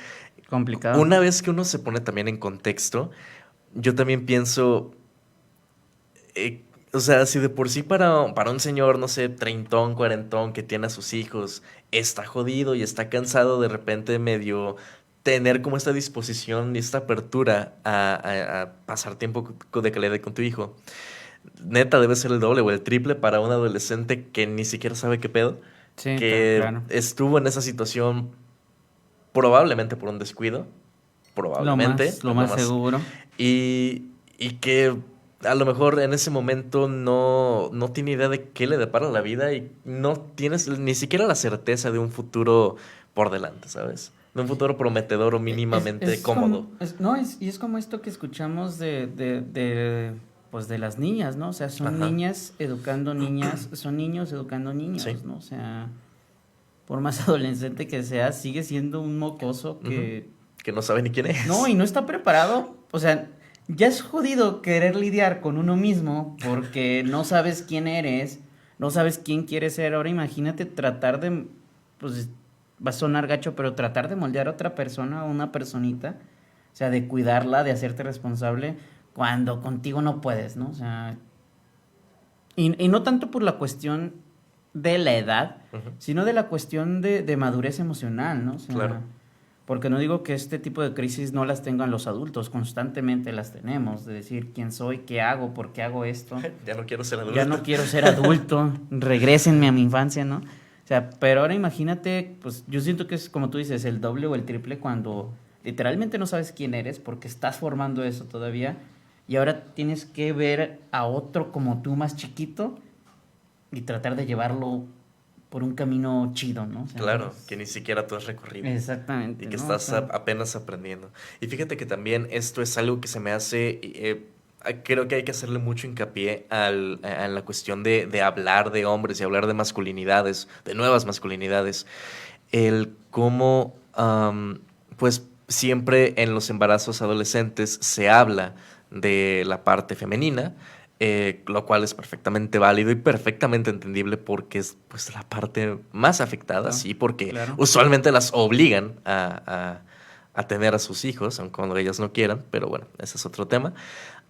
complicado. una vez que uno se pone también en contexto, yo también pienso, eh, O sea, si de por sí para un señor, no sé, treintón, cuarentón, que tiene a sus hijos, está jodido y está cansado de repente medio tener como esta disposición y esta apertura a pasar tiempo de calidad con tu hijo. Neta, debe ser el doble o el triple para un adolescente que ni siquiera sabe qué pedo, Sí, que claro. estuvo en esa situación probablemente por un descuido, probablemente, Lo es lo más más, seguro. y que a lo mejor en ese momento no tiene idea de qué le depara la vida y no tienes ni siquiera la certeza de un futuro por delante, ¿sabes? De un futuro prometedor o mínimamente cómodo. No, y es como esto que escuchamos pues de las niñas, ¿no? O sea, son Ajá, niñas educando niñas, son niños educando sí. niños, ¿no? O sea, por más adolescente que sea, sigue siendo un mocoso Ujú. que Que no sabe ni quién no, es. y no está preparado. O sea, ya es jodido querer lidiar con uno mismo porque no sabes quién eres, no sabes quién quieres ser. Ahora imagínate tratar de, pues va a sonar gacho, pero tratar de moldear a otra persona, a una personita, o sea, de cuidarla, de hacerte responsable, cuando contigo no puedes, ¿no? O sea, y no tanto por la cuestión de la edad, Ujú, sino de la cuestión de madurez emocional, ¿no? O claro. sea, porque no digo que este tipo de crisis no las tengan los adultos, constantemente las tenemos, de decir quién soy, qué hago, por qué hago esto, Ya no quiero ser ya adulto. no quiero ser adulto, regrésenme a mi infancia, ¿no? O sea, pero ahora imagínate, pues yo siento que es como tú dices, el doble o el triple cuando literalmente no sabes quién eres porque estás formando eso todavía y ahora tienes que ver a otro como tú más chiquito y tratar de llevarlo por un camino chido, ¿no? O sea, Claro, que ni siquiera tú has recorrido. Y exactamente, que ¿no? O estás sea, apenas aprendiendo. Y fíjate que también esto es algo que se me hace, creo que hay que hacerle mucho hincapié a la cuestión de hablar de hombres y hablar de masculinidades, de nuevas masculinidades. El cómo, pues siempre en los embarazos adolescentes se habla de la parte femenina, lo cual es perfectamente válido y perfectamente entendible porque es pues la parte más afectada, sí, porque claro. usualmente las obligan a tener a sus hijos, aun cuando ellas no quieran, pero bueno, ese es otro tema.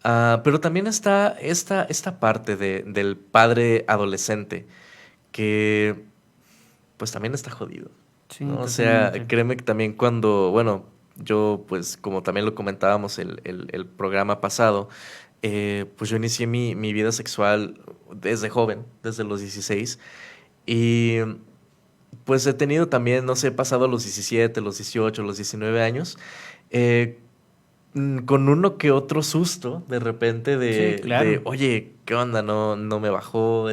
Pero también está esta parte del padre adolescente que pues también está jodido, Sí, ¿no? O sea, totalmente. créeme que también cuando, bueno, yo pues como también lo comentábamos el programa pasado, pues yo inicié mi vida sexual desde joven, desde los 16, y pues he tenido también, no sé, he pasado los 17, los 18, los 19 años, eh, con uno que otro susto de repente Sí, claro. oye, ¿qué onda? No me bajó,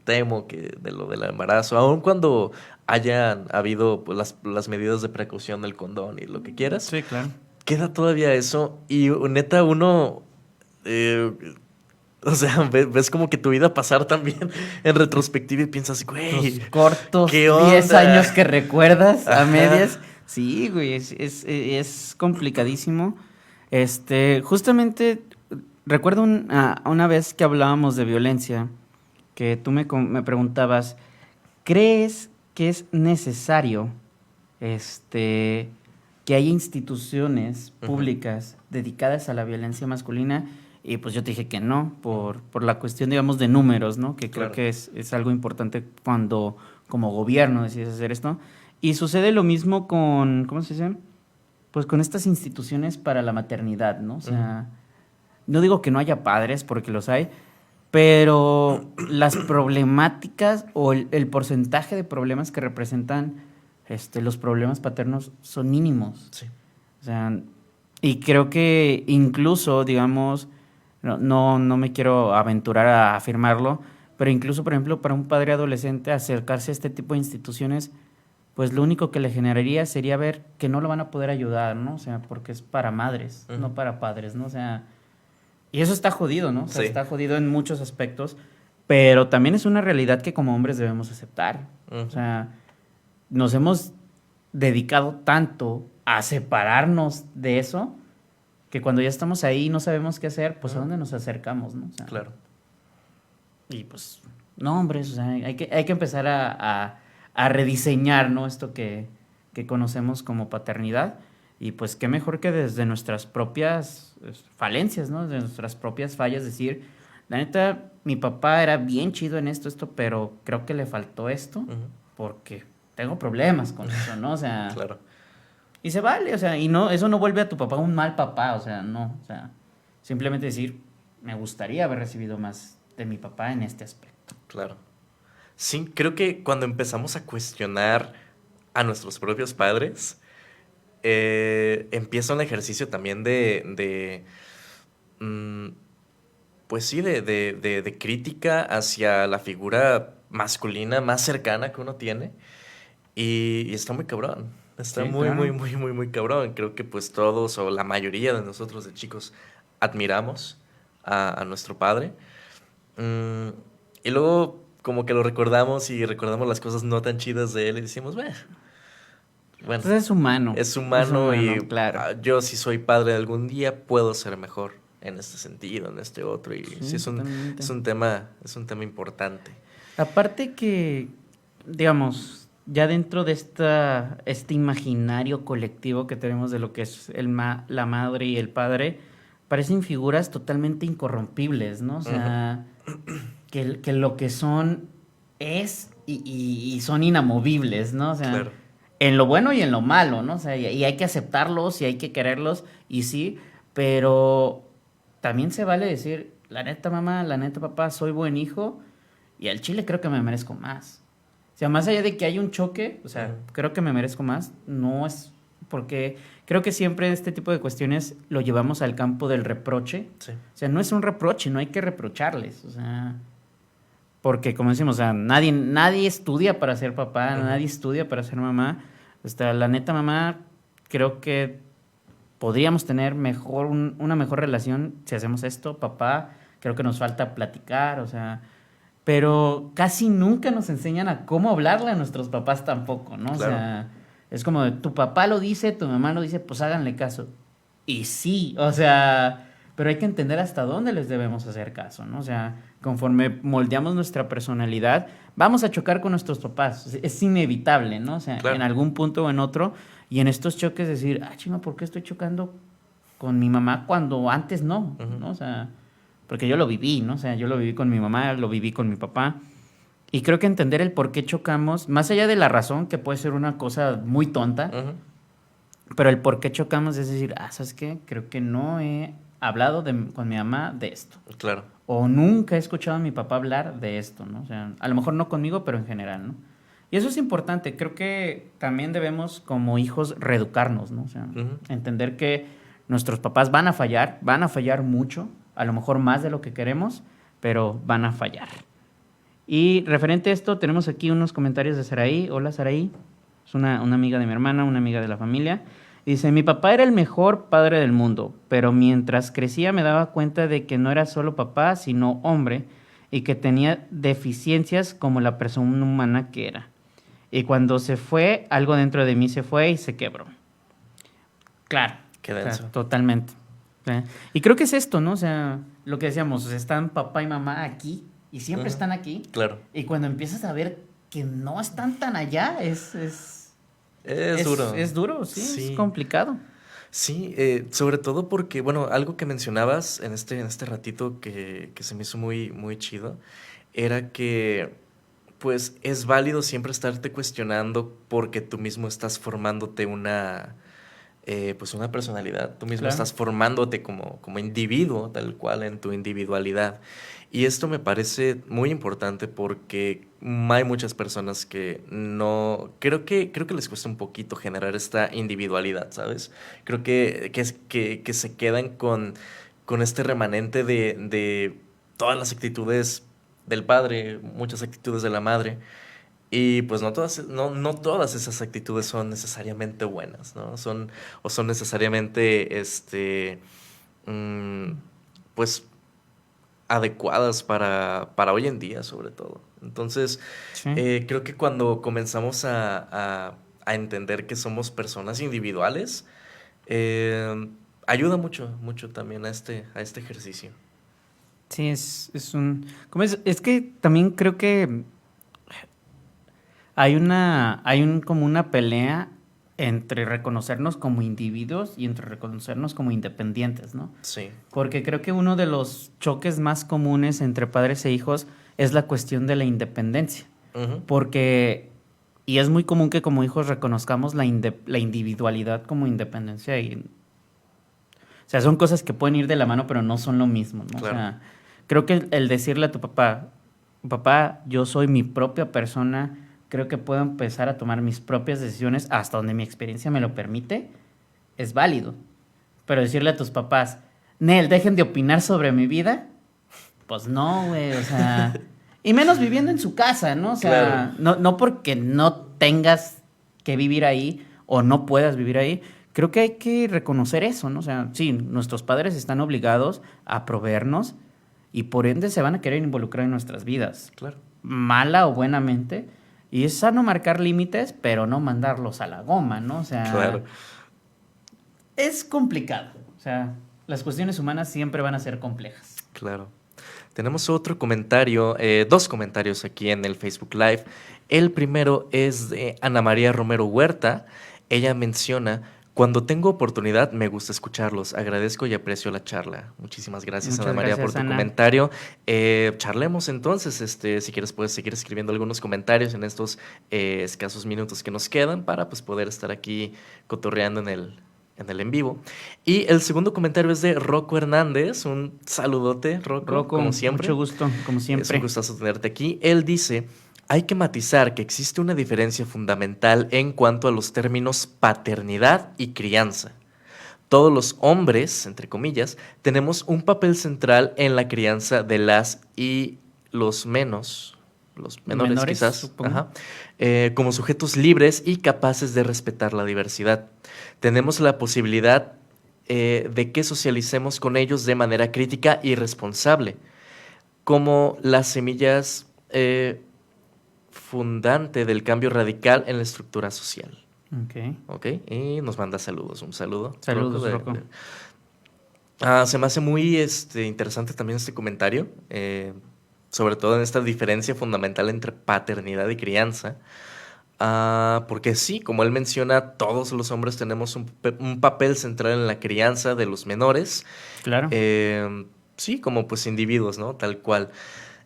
temo que de lo del embarazo, aun cuando hayan habido pues, las medidas de precaución del condón y lo que quieras, Sí, claro. queda todavía eso y neta uno, eh, o sea, ves como que tu vida pasar también en retrospectiva y piensas, Tus güey, cortos ¿qué 10 onda? años que recuerdas a Ajá. medias. Sí, güey, es complicadísimo. Justamente recuerdo una vez que hablábamos de violencia, que tú me preguntabas, ¿crees que es necesario que haya instituciones Ujú, públicas dedicadas a la violencia masculina? Y pues yo te dije que no, ujú, por la cuestión, digamos, de números, ¿no? Que creo claro. que es algo importante cuando como gobierno decides hacer esto. Y sucede lo mismo con, ¿cómo se dice? Pues con estas instituciones para la maternidad, ¿no? O Ujú, sea, no digo que no haya padres, porque los hay, pero las problemáticas o el porcentaje de problemas que representan los problemas paternos son mínimos. sí. O sea, y creo que incluso, digamos, no me quiero aventurar a afirmarlo, pero incluso, por ejemplo, para un padre adolescente acercarse a este tipo de instituciones, pues lo único que le generaría sería ver que no lo van a poder ayudar, ¿no? O sea, porque es para madres, Ujú, no para padres, ¿no? O sea, y eso está jodido, ¿no? O sea, sí. está jodido en muchos aspectos, pero también es una realidad que como hombres debemos aceptar. O Ujú, sea, nos hemos dedicado tanto a separarnos de eso que cuando ya estamos ahí y no sabemos qué hacer, pues a ujú, dónde nos acercamos, ¿no? O sea, claro. y pues, no, hombres, o sea, hay que empezar a rediseñar, ¿no? Esto que conocemos como paternidad. Y pues qué mejor que desde nuestras propias falencias, ¿no? Desde nuestras propias fallas, decir, la neta, mi papá era bien chido en esto, pero creo que le faltó esto Ujú. porque tengo problemas con eso, ¿no? O sea, Claro, y se vale, o sea, y no, eso no vuelve a tu papá un mal papá, o sea, no, o sea, simplemente decir, me gustaría haber recibido más de mi papá en este aspecto. claro. Sí, creo que cuando empezamos a cuestionar a nuestros propios padres, empieza un ejercicio también mm, pues sí, de crítica hacia la figura masculina más cercana que uno tiene. Y está muy cabrón. Está Sí, muy, muy, claro. muy, muy, muy cabrón. Creo que pues todos o la mayoría de nosotros de chicos admiramos a nuestro padre. Mm, y luego como que lo recordamos y recordamos las cosas no tan chidas de él y decimos, bueno, Pues es es humano humano, y claro. yo si soy padre algún día puedo ser mejor en este sentido, en este otro. Y sí, Sí, totalmente. es un tema importante. Aparte que, digamos, ya dentro de este imaginario colectivo que tenemos de lo que es la madre y el padre, parecen figuras totalmente incorrompibles, ¿no? O Ujú, sea, que lo que son es y son inamovibles, ¿no? O sea, claro, en lo bueno y en lo malo, ¿no? O sea, y hay que aceptarlos y hay que quererlos, y sí, pero también se vale decir, la neta mamá, la neta papá, soy buen hijo y al chile creo que me merezco más. O sea, más allá de que hay un choque, o sea, ujú, creo que me merezco más, no es porque creo que siempre este tipo de cuestiones lo llevamos al campo del reproche. sí, O sea, no es un reproche, no hay que reprocharles, o sea, porque como decimos, o sea, nadie estudia para ser papá, ujú, nadie estudia para ser mamá. O sea, la neta mamá, creo que podríamos tener una mejor relación si hacemos esto, papá. Creo que nos falta platicar, o sea, pero casi nunca nos enseñan a cómo hablarle a nuestros papás tampoco, ¿no? O claro, sea, es como de, tu papá lo dice, tu mamá lo dice, pues háganle caso. Y sí, o sea, pero hay que entender hasta dónde les debemos hacer caso, ¿no? O sea, conforme moldeamos nuestra personalidad, vamos a chocar con nuestros papás. Es inevitable, ¿no? O sea, en claro. algún punto o en otro, y en estos choques decir, ah, chinga, ¿por qué estoy chocando con mi mamá cuando antes no? Ujú, ¿No? O sea, porque yo lo viví, ¿no? O sea, yo lo viví con mi mamá, lo viví con mi papá. Y creo que entender el por qué chocamos, más allá de la razón, que puede ser una cosa muy tonta, ujú, pero el por qué chocamos es decir, ah, ¿sabes qué? Creo que no he hablado con mi mamá de esto. claro, O nunca he escuchado a mi papá hablar de esto, ¿no? O sea, a lo mejor no conmigo, pero en general, ¿no? Y eso es importante. Creo que también debemos, como hijos, reeducarnos, ¿no? O sea, ujú, entender que nuestros papás van a fallar mucho, a lo mejor más de lo que queremos, pero van a fallar. Y referente a esto, tenemos aquí unos comentarios de Saraí. Hola, Saraí. Es una amiga de mi hermana, una amiga de la familia. Dice, mi papá era el mejor padre del mundo, pero mientras crecía me daba cuenta de que no era solo papá, sino hombre, y que tenía deficiencias como la persona humana que era. Y cuando se fue, algo dentro de mí se fue y se quebró. Claro, qué o sea, denso. totalmente. Y creo que es esto, ¿no? O sea, lo que decíamos, o sea, están papá y mamá aquí y siempre Ujú, están aquí. claro, Y cuando empiezas a ver que no están tan allá, es duro. es duro, sí, es Sí, complicado. sí, sobre todo porque, bueno, algo que mencionabas en este ratito que se me hizo muy, muy chido, era que, pues, es válido siempre estarte cuestionando porque tú mismo estás formándote pues una personalidad, tú mismo Claro. estás formándote como individuo, tal cual, en tu individualidad. Y esto me parece muy importante porque hay muchas personas que no, creo que les cuesta un poquito generar esta individualidad, ¿sabes? Creo que se quedan con este remanente de todas las actitudes del padre, muchas actitudes de la madre. Y pues no todas esas actitudes son necesariamente buenas, ¿no? O son necesariamente, mm, pues, adecuadas para hoy en día, sobre todo. Entonces, Sí. creo que cuando comenzamos a entender que somos personas individuales, ayuda mucho, mucho también a este ejercicio. Sí, es un... ¿Cómo es que también creo que hay como una pelea entre reconocernos como individuos y entre reconocernos como independientes, ¿no? Sí. Porque creo que uno de los choques más comunes entre padres e hijos es la cuestión de la independencia. Ujú. Porque, y es muy común que como hijos reconozcamos la individualidad como independencia. O sea, son cosas que pueden ir de la mano, pero no son lo mismo, ¿no? Claro. O sea, creo que el decirle a tu papá, papá, yo soy mi propia persona, creo que puedo empezar a tomar mis propias decisiones hasta donde mi experiencia me lo permite, es válido. Pero decirle a tus papás, Nel, dejen de opinar sobre mi vida, pues no, güey, o sea... Y menos viviendo en su casa, ¿no? O sea, Claro. no porque no tengas que vivir ahí o no puedas vivir ahí, creo que hay que reconocer eso, ¿no? O sea, sí, nuestros padres están obligados a proveernos y por ende se van a querer involucrar en nuestras vidas, Claro. mala o buenamente. Y es sano marcar límites, pero no mandarlos a la goma, ¿no? O sea, Claro. es complicado. O sea, las cuestiones humanas siempre van a ser complejas. Claro. Tenemos otro comentario, dos comentarios aquí en el Facebook Live. El primero es de Ana María Romero Huerta. Ella menciona, cuando tengo oportunidad me gusta escucharlos. Agradezco y aprecio la charla. Muchísimas gracias, Ana Muchas María, por gracias, tu Ana. comentario. Charlemos entonces. Si quieres puedes seguir escribiendo algunos comentarios en estos escasos minutos que nos quedan para pues, poder estar aquí cotorreando en el en vivo. Y el segundo comentario es de Rocco Hernández. Un saludote, Rocco, Rocco, como siempre. mucho gusto, como Es un siempre. gustazo tenerte aquí. Él dice, hay que matizar que existe una diferencia fundamental en cuanto a los términos paternidad y crianza. Todos los hombres, entre comillas, tenemos un papel central en la crianza de las y los menores Menores, quizás, supongo. como sujetos libres y capaces de respetar la diversidad. Tenemos la posibilidad de que socialicemos con ellos de manera crítica y responsable, como las semillas fundante del cambio radical en la estructura social. Ok. ¿Ok? Y nos manda saludos. Un saludo. Saludos, Rocco. Se me hace muy interesante también este comentario, sobre todo en esta diferencia fundamental entre paternidad y crianza. Porque sí, como él menciona, todos los hombres tenemos un papel central en la crianza de los menores. Claro. Sí, como pues individuos, ¿no? Tal cual.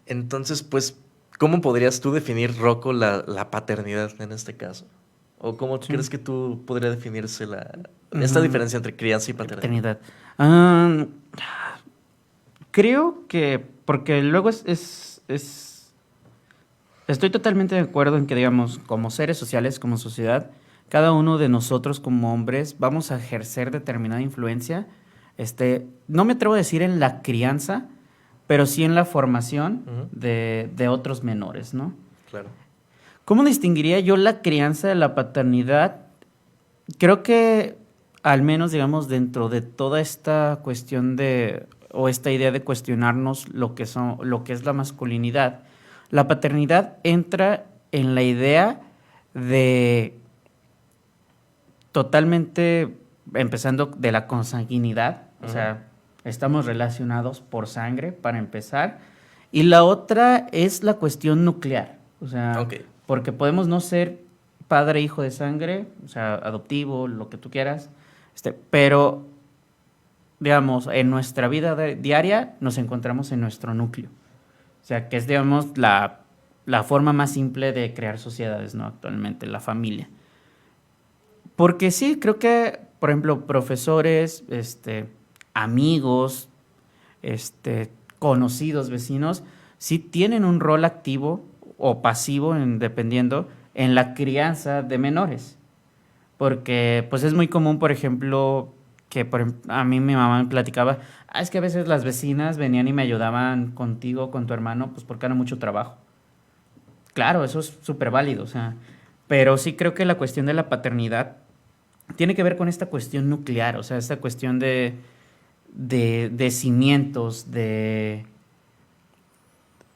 Entonces, pues, ¿cómo podrías tú definir, Rocco, la paternidad en este caso? ¿O cómo Sí. crees que tú podría definirse esta diferencia entre crianza y paternidad? Paternidad. Creo que, porque luego estoy totalmente de acuerdo en que, digamos, como seres sociales, como sociedad, cada uno de nosotros como hombres vamos a ejercer determinada influencia. No me atrevo a decir en la crianza, pero sí en la formación Ujú. de otros menores, ¿no? Claro. ¿Cómo distinguiría yo la crianza de la paternidad? Creo que al menos, digamos, dentro de toda esta cuestión o esta idea de cuestionarnos lo que es la masculinidad, la paternidad entra en la idea de totalmente, empezando de la consanguinidad, o Ujú. sea, estamos relacionados por sangre para empezar, y la otra es la cuestión nuclear, o sea, Ok. porque podemos no ser padre e hijo de sangre, o sea, adoptivo, lo que tú quieras, pero, digamos, en nuestra vida diaria nos encontramos en nuestro núcleo. O sea, que es, digamos, la forma más simple de crear sociedades, ¿no? Actualmente, la familia. Porque sí, creo que, por ejemplo, profesores, amigos, conocidos, vecinos, sí tienen un rol activo o pasivo, dependiendo, en la crianza de menores. Porque, pues, es muy común, por ejemplo, que a mí mi mamá me platicaba, es que a veces las vecinas venían y me ayudaban contigo, con tu hermano, pues porque era mucho trabajo. Claro, eso es súper válido, o sea, pero sí creo que la cuestión de la paternidad tiene que ver con esta cuestión nuclear, o sea, esta cuestión de cimientos,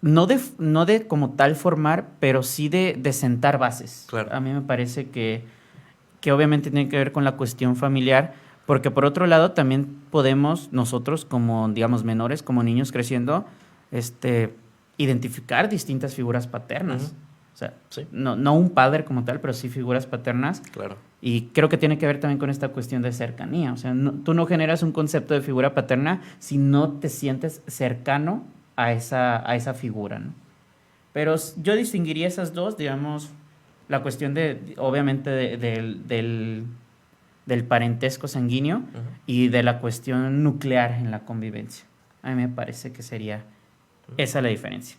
no de como tal formar, pero sí de sentar bases. Claro. A mí me parece que obviamente tiene que ver con la cuestión familiar, porque por otro lado también podemos nosotros como, digamos, menores, como niños creciendo, identificar distintas figuras paternas. Ujú. O sea, Sí, no un padre como tal, pero sí figuras paternas. claro. Y creo que tiene que ver también con esta cuestión de cercanía. O sea, tú no generas un concepto de figura paterna si no te sientes cercano a esa figura, ¿no? Pero yo distinguiría esas dos, digamos, la cuestión obviamente, del parentesco sanguíneo y de la cuestión nuclear en la convivencia. A mí me parece que sería esa la diferencia.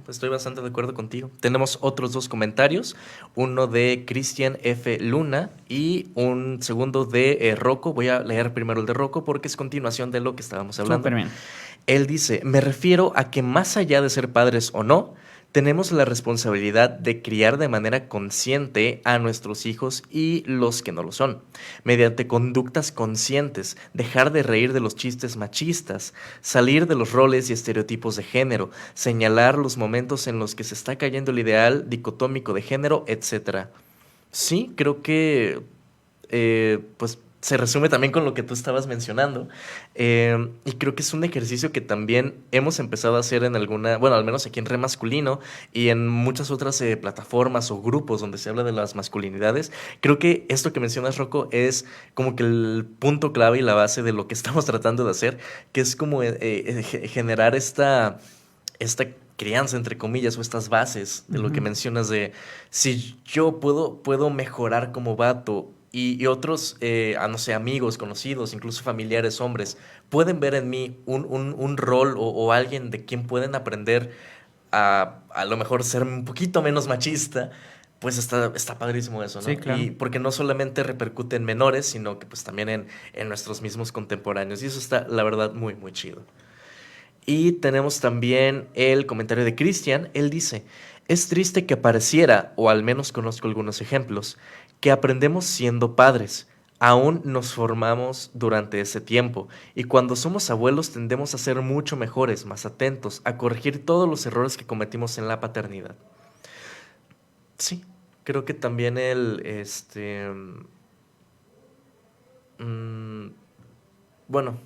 Estoy bastante de acuerdo contigo. Tenemos otros dos comentarios, uno de Cristian F. Luna y un segundo de Rocco. Voy a leer primero el de Rocco porque es continuación de lo que estábamos hablando. Súper bien. Él dice, me refiero a que más allá de ser padres o no, tenemos la responsabilidad de criar de manera consciente a nuestros hijos y los que no lo son, mediante conductas conscientes, dejar de reír de los chistes machistas, salir de los roles y estereotipos de género, señalar los momentos en los que se está cayendo el ideal dicotómico de género, etc. Sí, creo que pues se resume también con lo que tú estabas mencionando. Y creo que es un ejercicio que también hemos empezado a hacer en bueno, al menos aquí en Re Masculino y en muchas otras plataformas o grupos donde se habla de las masculinidades. Creo que esto que mencionas, Rocco, es como que el punto clave y la base de lo que estamos tratando de hacer, que es como generar esta crianza, entre comillas, o estas bases de lo que mencionas de si yo puedo mejorar como vato y otros, no sé, amigos, conocidos, incluso familiares, hombres, pueden ver en mí un rol o alguien de quien pueden aprender a lo mejor ser un poquito menos machista, pues está padrísimo eso, ¿no? Sí, claro. Y porque no solamente repercute en menores, sino que pues también en nuestros mismos contemporáneos. Y eso está, la verdad, muy, muy chido. Y tenemos también el comentario de Cristian. Él dice, es triste que pareciera, o al menos conozco algunos ejemplos, que aprendemos siendo padres. Aún nos formamos durante ese tiempo y cuando somos abuelos tendemos a ser mucho mejores, más atentos, a corregir todos los errores que cometimos en la paternidad. Sí, creo que también bueno,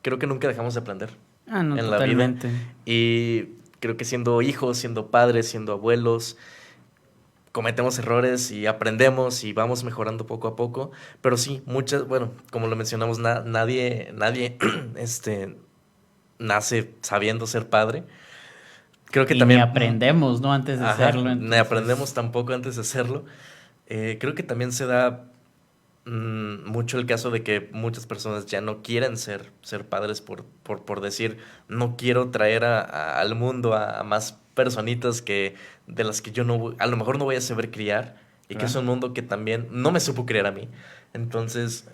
creo que nunca dejamos de aprender No, en totalmente. la vida. Y creo que siendo hijos, siendo padres, siendo abuelos, cometemos errores y aprendemos y vamos mejorando poco a poco. Pero sí, bueno, como lo mencionamos, nadie nace sabiendo ser padre. Creo que Y también... ni aprendemos, ¿no? Antes de hacerlo. Ni aprendemos tampoco antes de hacerlo. Creo que también se da mucho el caso de que muchas personas ya no quieren ser padres por decir, no quiero traer al mundo a más personitas de las que yo a lo mejor no voy a saber criar y que es un mundo que también no me supo criar a mí. Entonces,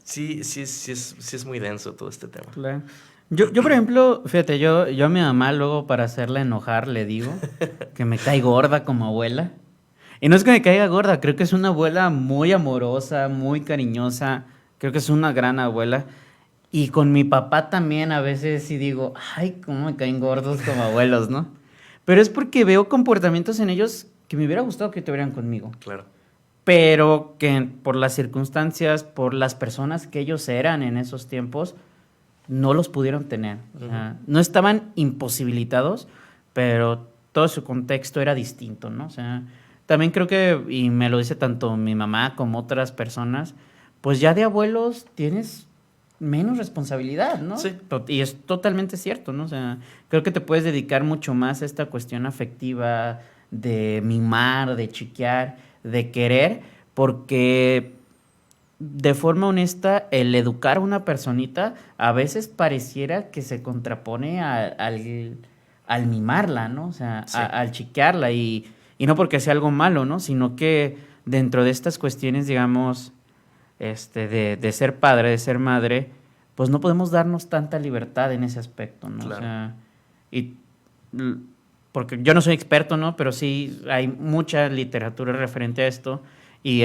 sí es muy denso todo este tema. Claro. Yo, por ejemplo, fíjate, yo a mi mamá luego para hacerla enojar le digo que me cae gorda como abuela. Y no es que me caiga gorda, creo que es una abuela muy amorosa, muy cariñosa, creo que es una gran abuela. Y con mi papá también a veces sí digo, ay, cómo me caen gordos como abuelos, ¿no? Pero es porque veo comportamientos en ellos que me hubiera gustado que tuvieran conmigo. Claro. Pero que por las circunstancias, por las personas que ellos eran en esos tiempos, no los pudieron tener. O sea, no estaban imposibilitados, pero todo su contexto era distinto, ¿no? O sea, también creo que, y me lo dice tanto mi mamá como otras personas, pues ya de abuelos tienes menos responsabilidad, ¿no? Sí. Y es totalmente cierto, ¿no? O sea, creo que te puedes dedicar mucho más a esta cuestión afectiva de mimar, de chiquear, de querer, porque de forma honesta, el educar a una personita a veces pareciera que se contrapone al mimarla, ¿no? O sea, Sí. al chiquearla y no porque sea algo malo, ¿no? Sino que dentro de estas cuestiones, digamos, de ser padre, de ser madre, pues no podemos darnos tanta libertad en ese aspecto, ¿no? Claro. O sea, porque yo no soy experto, ¿no? Pero sí hay mucha literatura referente a esto y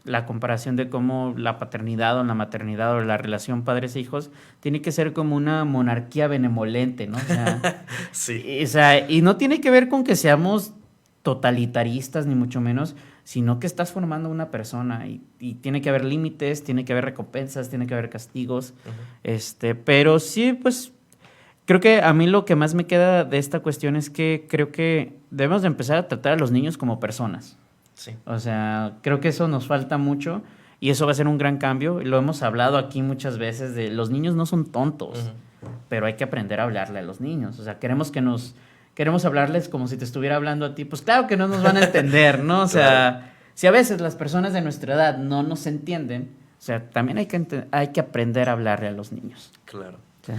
la comparación de cómo la paternidad o la maternidad o la relación padres-hijos tiene que ser como una monarquía benevolente, ¿no? O sea, Sí. y no tiene que ver con que seamos totalitaristas, ni mucho menos, sino que estás formando una persona y tiene que haber límites, tiene que haber recompensas, tiene que haber castigos. Pero sí, pues creo que a mí lo que más me queda de esta cuestión es que creo que debemos de empezar a tratar a los niños como personas. Sí. O sea, creo que eso nos falta mucho y eso va a ser un gran cambio. Lo hemos hablado aquí muchas veces de los niños no son tontos, pero hay que aprender a hablarle a los niños. O sea, queremos hablarles como si te estuviera hablando a ti. Pues claro que no nos van a entender, ¿no? O sea, Claro. si a veces las personas de nuestra edad no nos entienden, o sea, también hay que aprender a hablarle a los niños. Claro. O sea,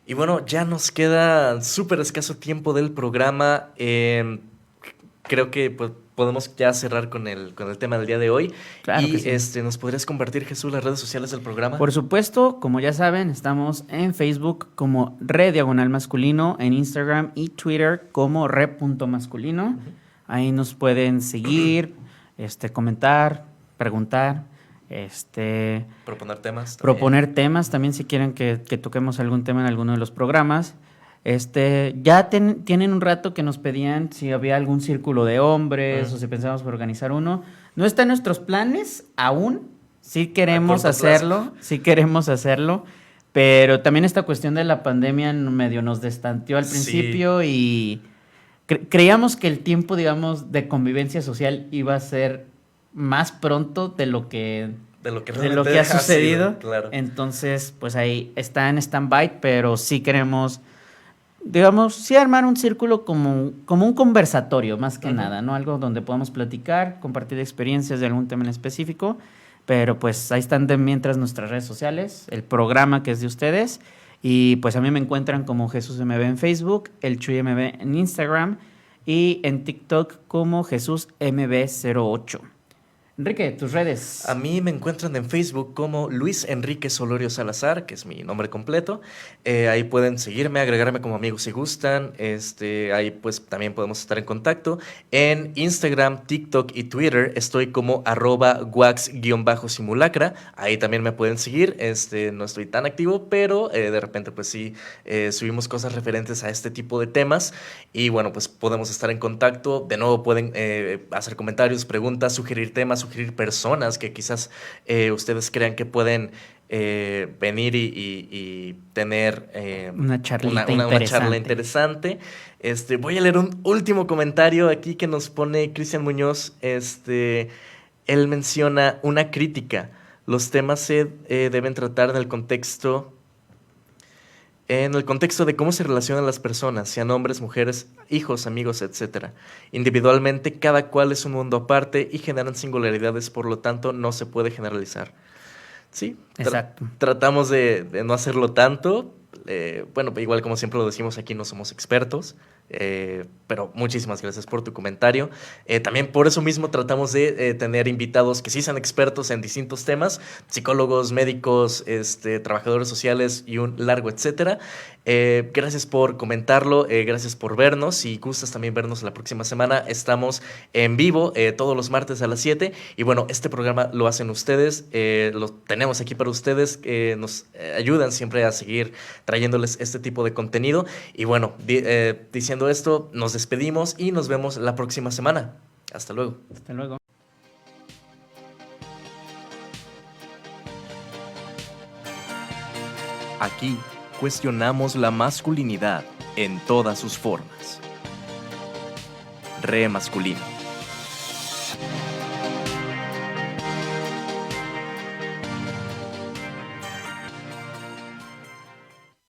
Y bueno, ya nos queda súper escaso tiempo del programa. Creo que pues, podemos ya cerrar con el tema del día de hoy. claro que Y sí. ¿nos podrías compartir, Jesús, las redes sociales del programa? Por supuesto, como ya saben, estamos en Facebook como Re-Diagonal Masculino, en Instagram y Twitter como Re.masculino. Ahí nos pueden seguir, comentar, preguntar, Proponer temas también. proponer temas también si quieren que toquemos algún tema en alguno de los programas. Ya tienen un rato que nos pedían si había algún círculo de hombres o si pensábamos por organizar uno. No está en nuestros planes aún. Sí queremos corto hacerlo, sí queremos hacerlo, pero también esta cuestión de la pandemia medio nos destanteó al Sí. principio y creíamos que el tiempo, digamos, de convivencia social iba a ser más pronto de lo que De lo que de lo realmente que ha sido, sucedido. claro. Entonces, pues ahí está en stand-by, pero sí queremos, digamos, sí armar un círculo como un conversatorio, más que nada, ¿no? Algo donde podamos platicar, compartir experiencias de algún tema en específico, pero pues ahí están de mientras nuestras redes sociales, el programa que es de ustedes, y pues a mí me encuentran como Jesús MB en Facebook, el Chuy MB en Instagram, y en TikTok como Jesús MB08. Enrique, tus redes. A mí me encuentran en Facebook como Luis Enrique Solorio Salazar, que es mi nombre completo. Ahí pueden seguirme, agregarme como amigos si gustan. Ahí pues también podemos estar en contacto. En Instagram, TikTok y Twitter estoy como @wax_simulacra. Ahí también me pueden seguir. No estoy tan activo, pero de repente pues sí subimos cosas referentes a este tipo de temas. Y bueno, pues podemos estar en contacto. De nuevo pueden hacer comentarios, preguntas, sugerir temas, sugerir personas que quizás ustedes crean que pueden venir y tener Una charlita una charla interesante. interesante. Voy a leer un último comentario aquí que nos pone Cristian Muñoz. Él menciona una crítica. Los temas se deben tratar en el contexto de cómo se relacionan las personas, sean hombres, mujeres, hijos, amigos, etc. Individualmente, cada cual es un mundo aparte y generan singularidades, por lo tanto, no se puede generalizar. Sí, Exacto. tratamos de no hacerlo tanto. Bueno, igual como siempre lo decimos aquí, no somos expertos. Pero muchísimas gracias por tu comentario. También por eso mismo tratamos de tener invitados que sí sean expertos en distintos temas, psicólogos, médicos, trabajadores sociales y un largo etcétera. Gracias por comentarlo, gracias por vernos. Si gustas también vernos la próxima semana, estamos en vivo todos los martes a las 7. Y bueno, este programa lo hacen ustedes, lo tenemos aquí para ustedes, nos ayudan siempre a seguir trayéndoles este tipo de contenido. Y bueno, diciendo esto, nos despedimos y nos vemos la próxima semana. Hasta luego. Hasta luego. Aquí cuestionamos la masculinidad en todas sus formas. Re masculino.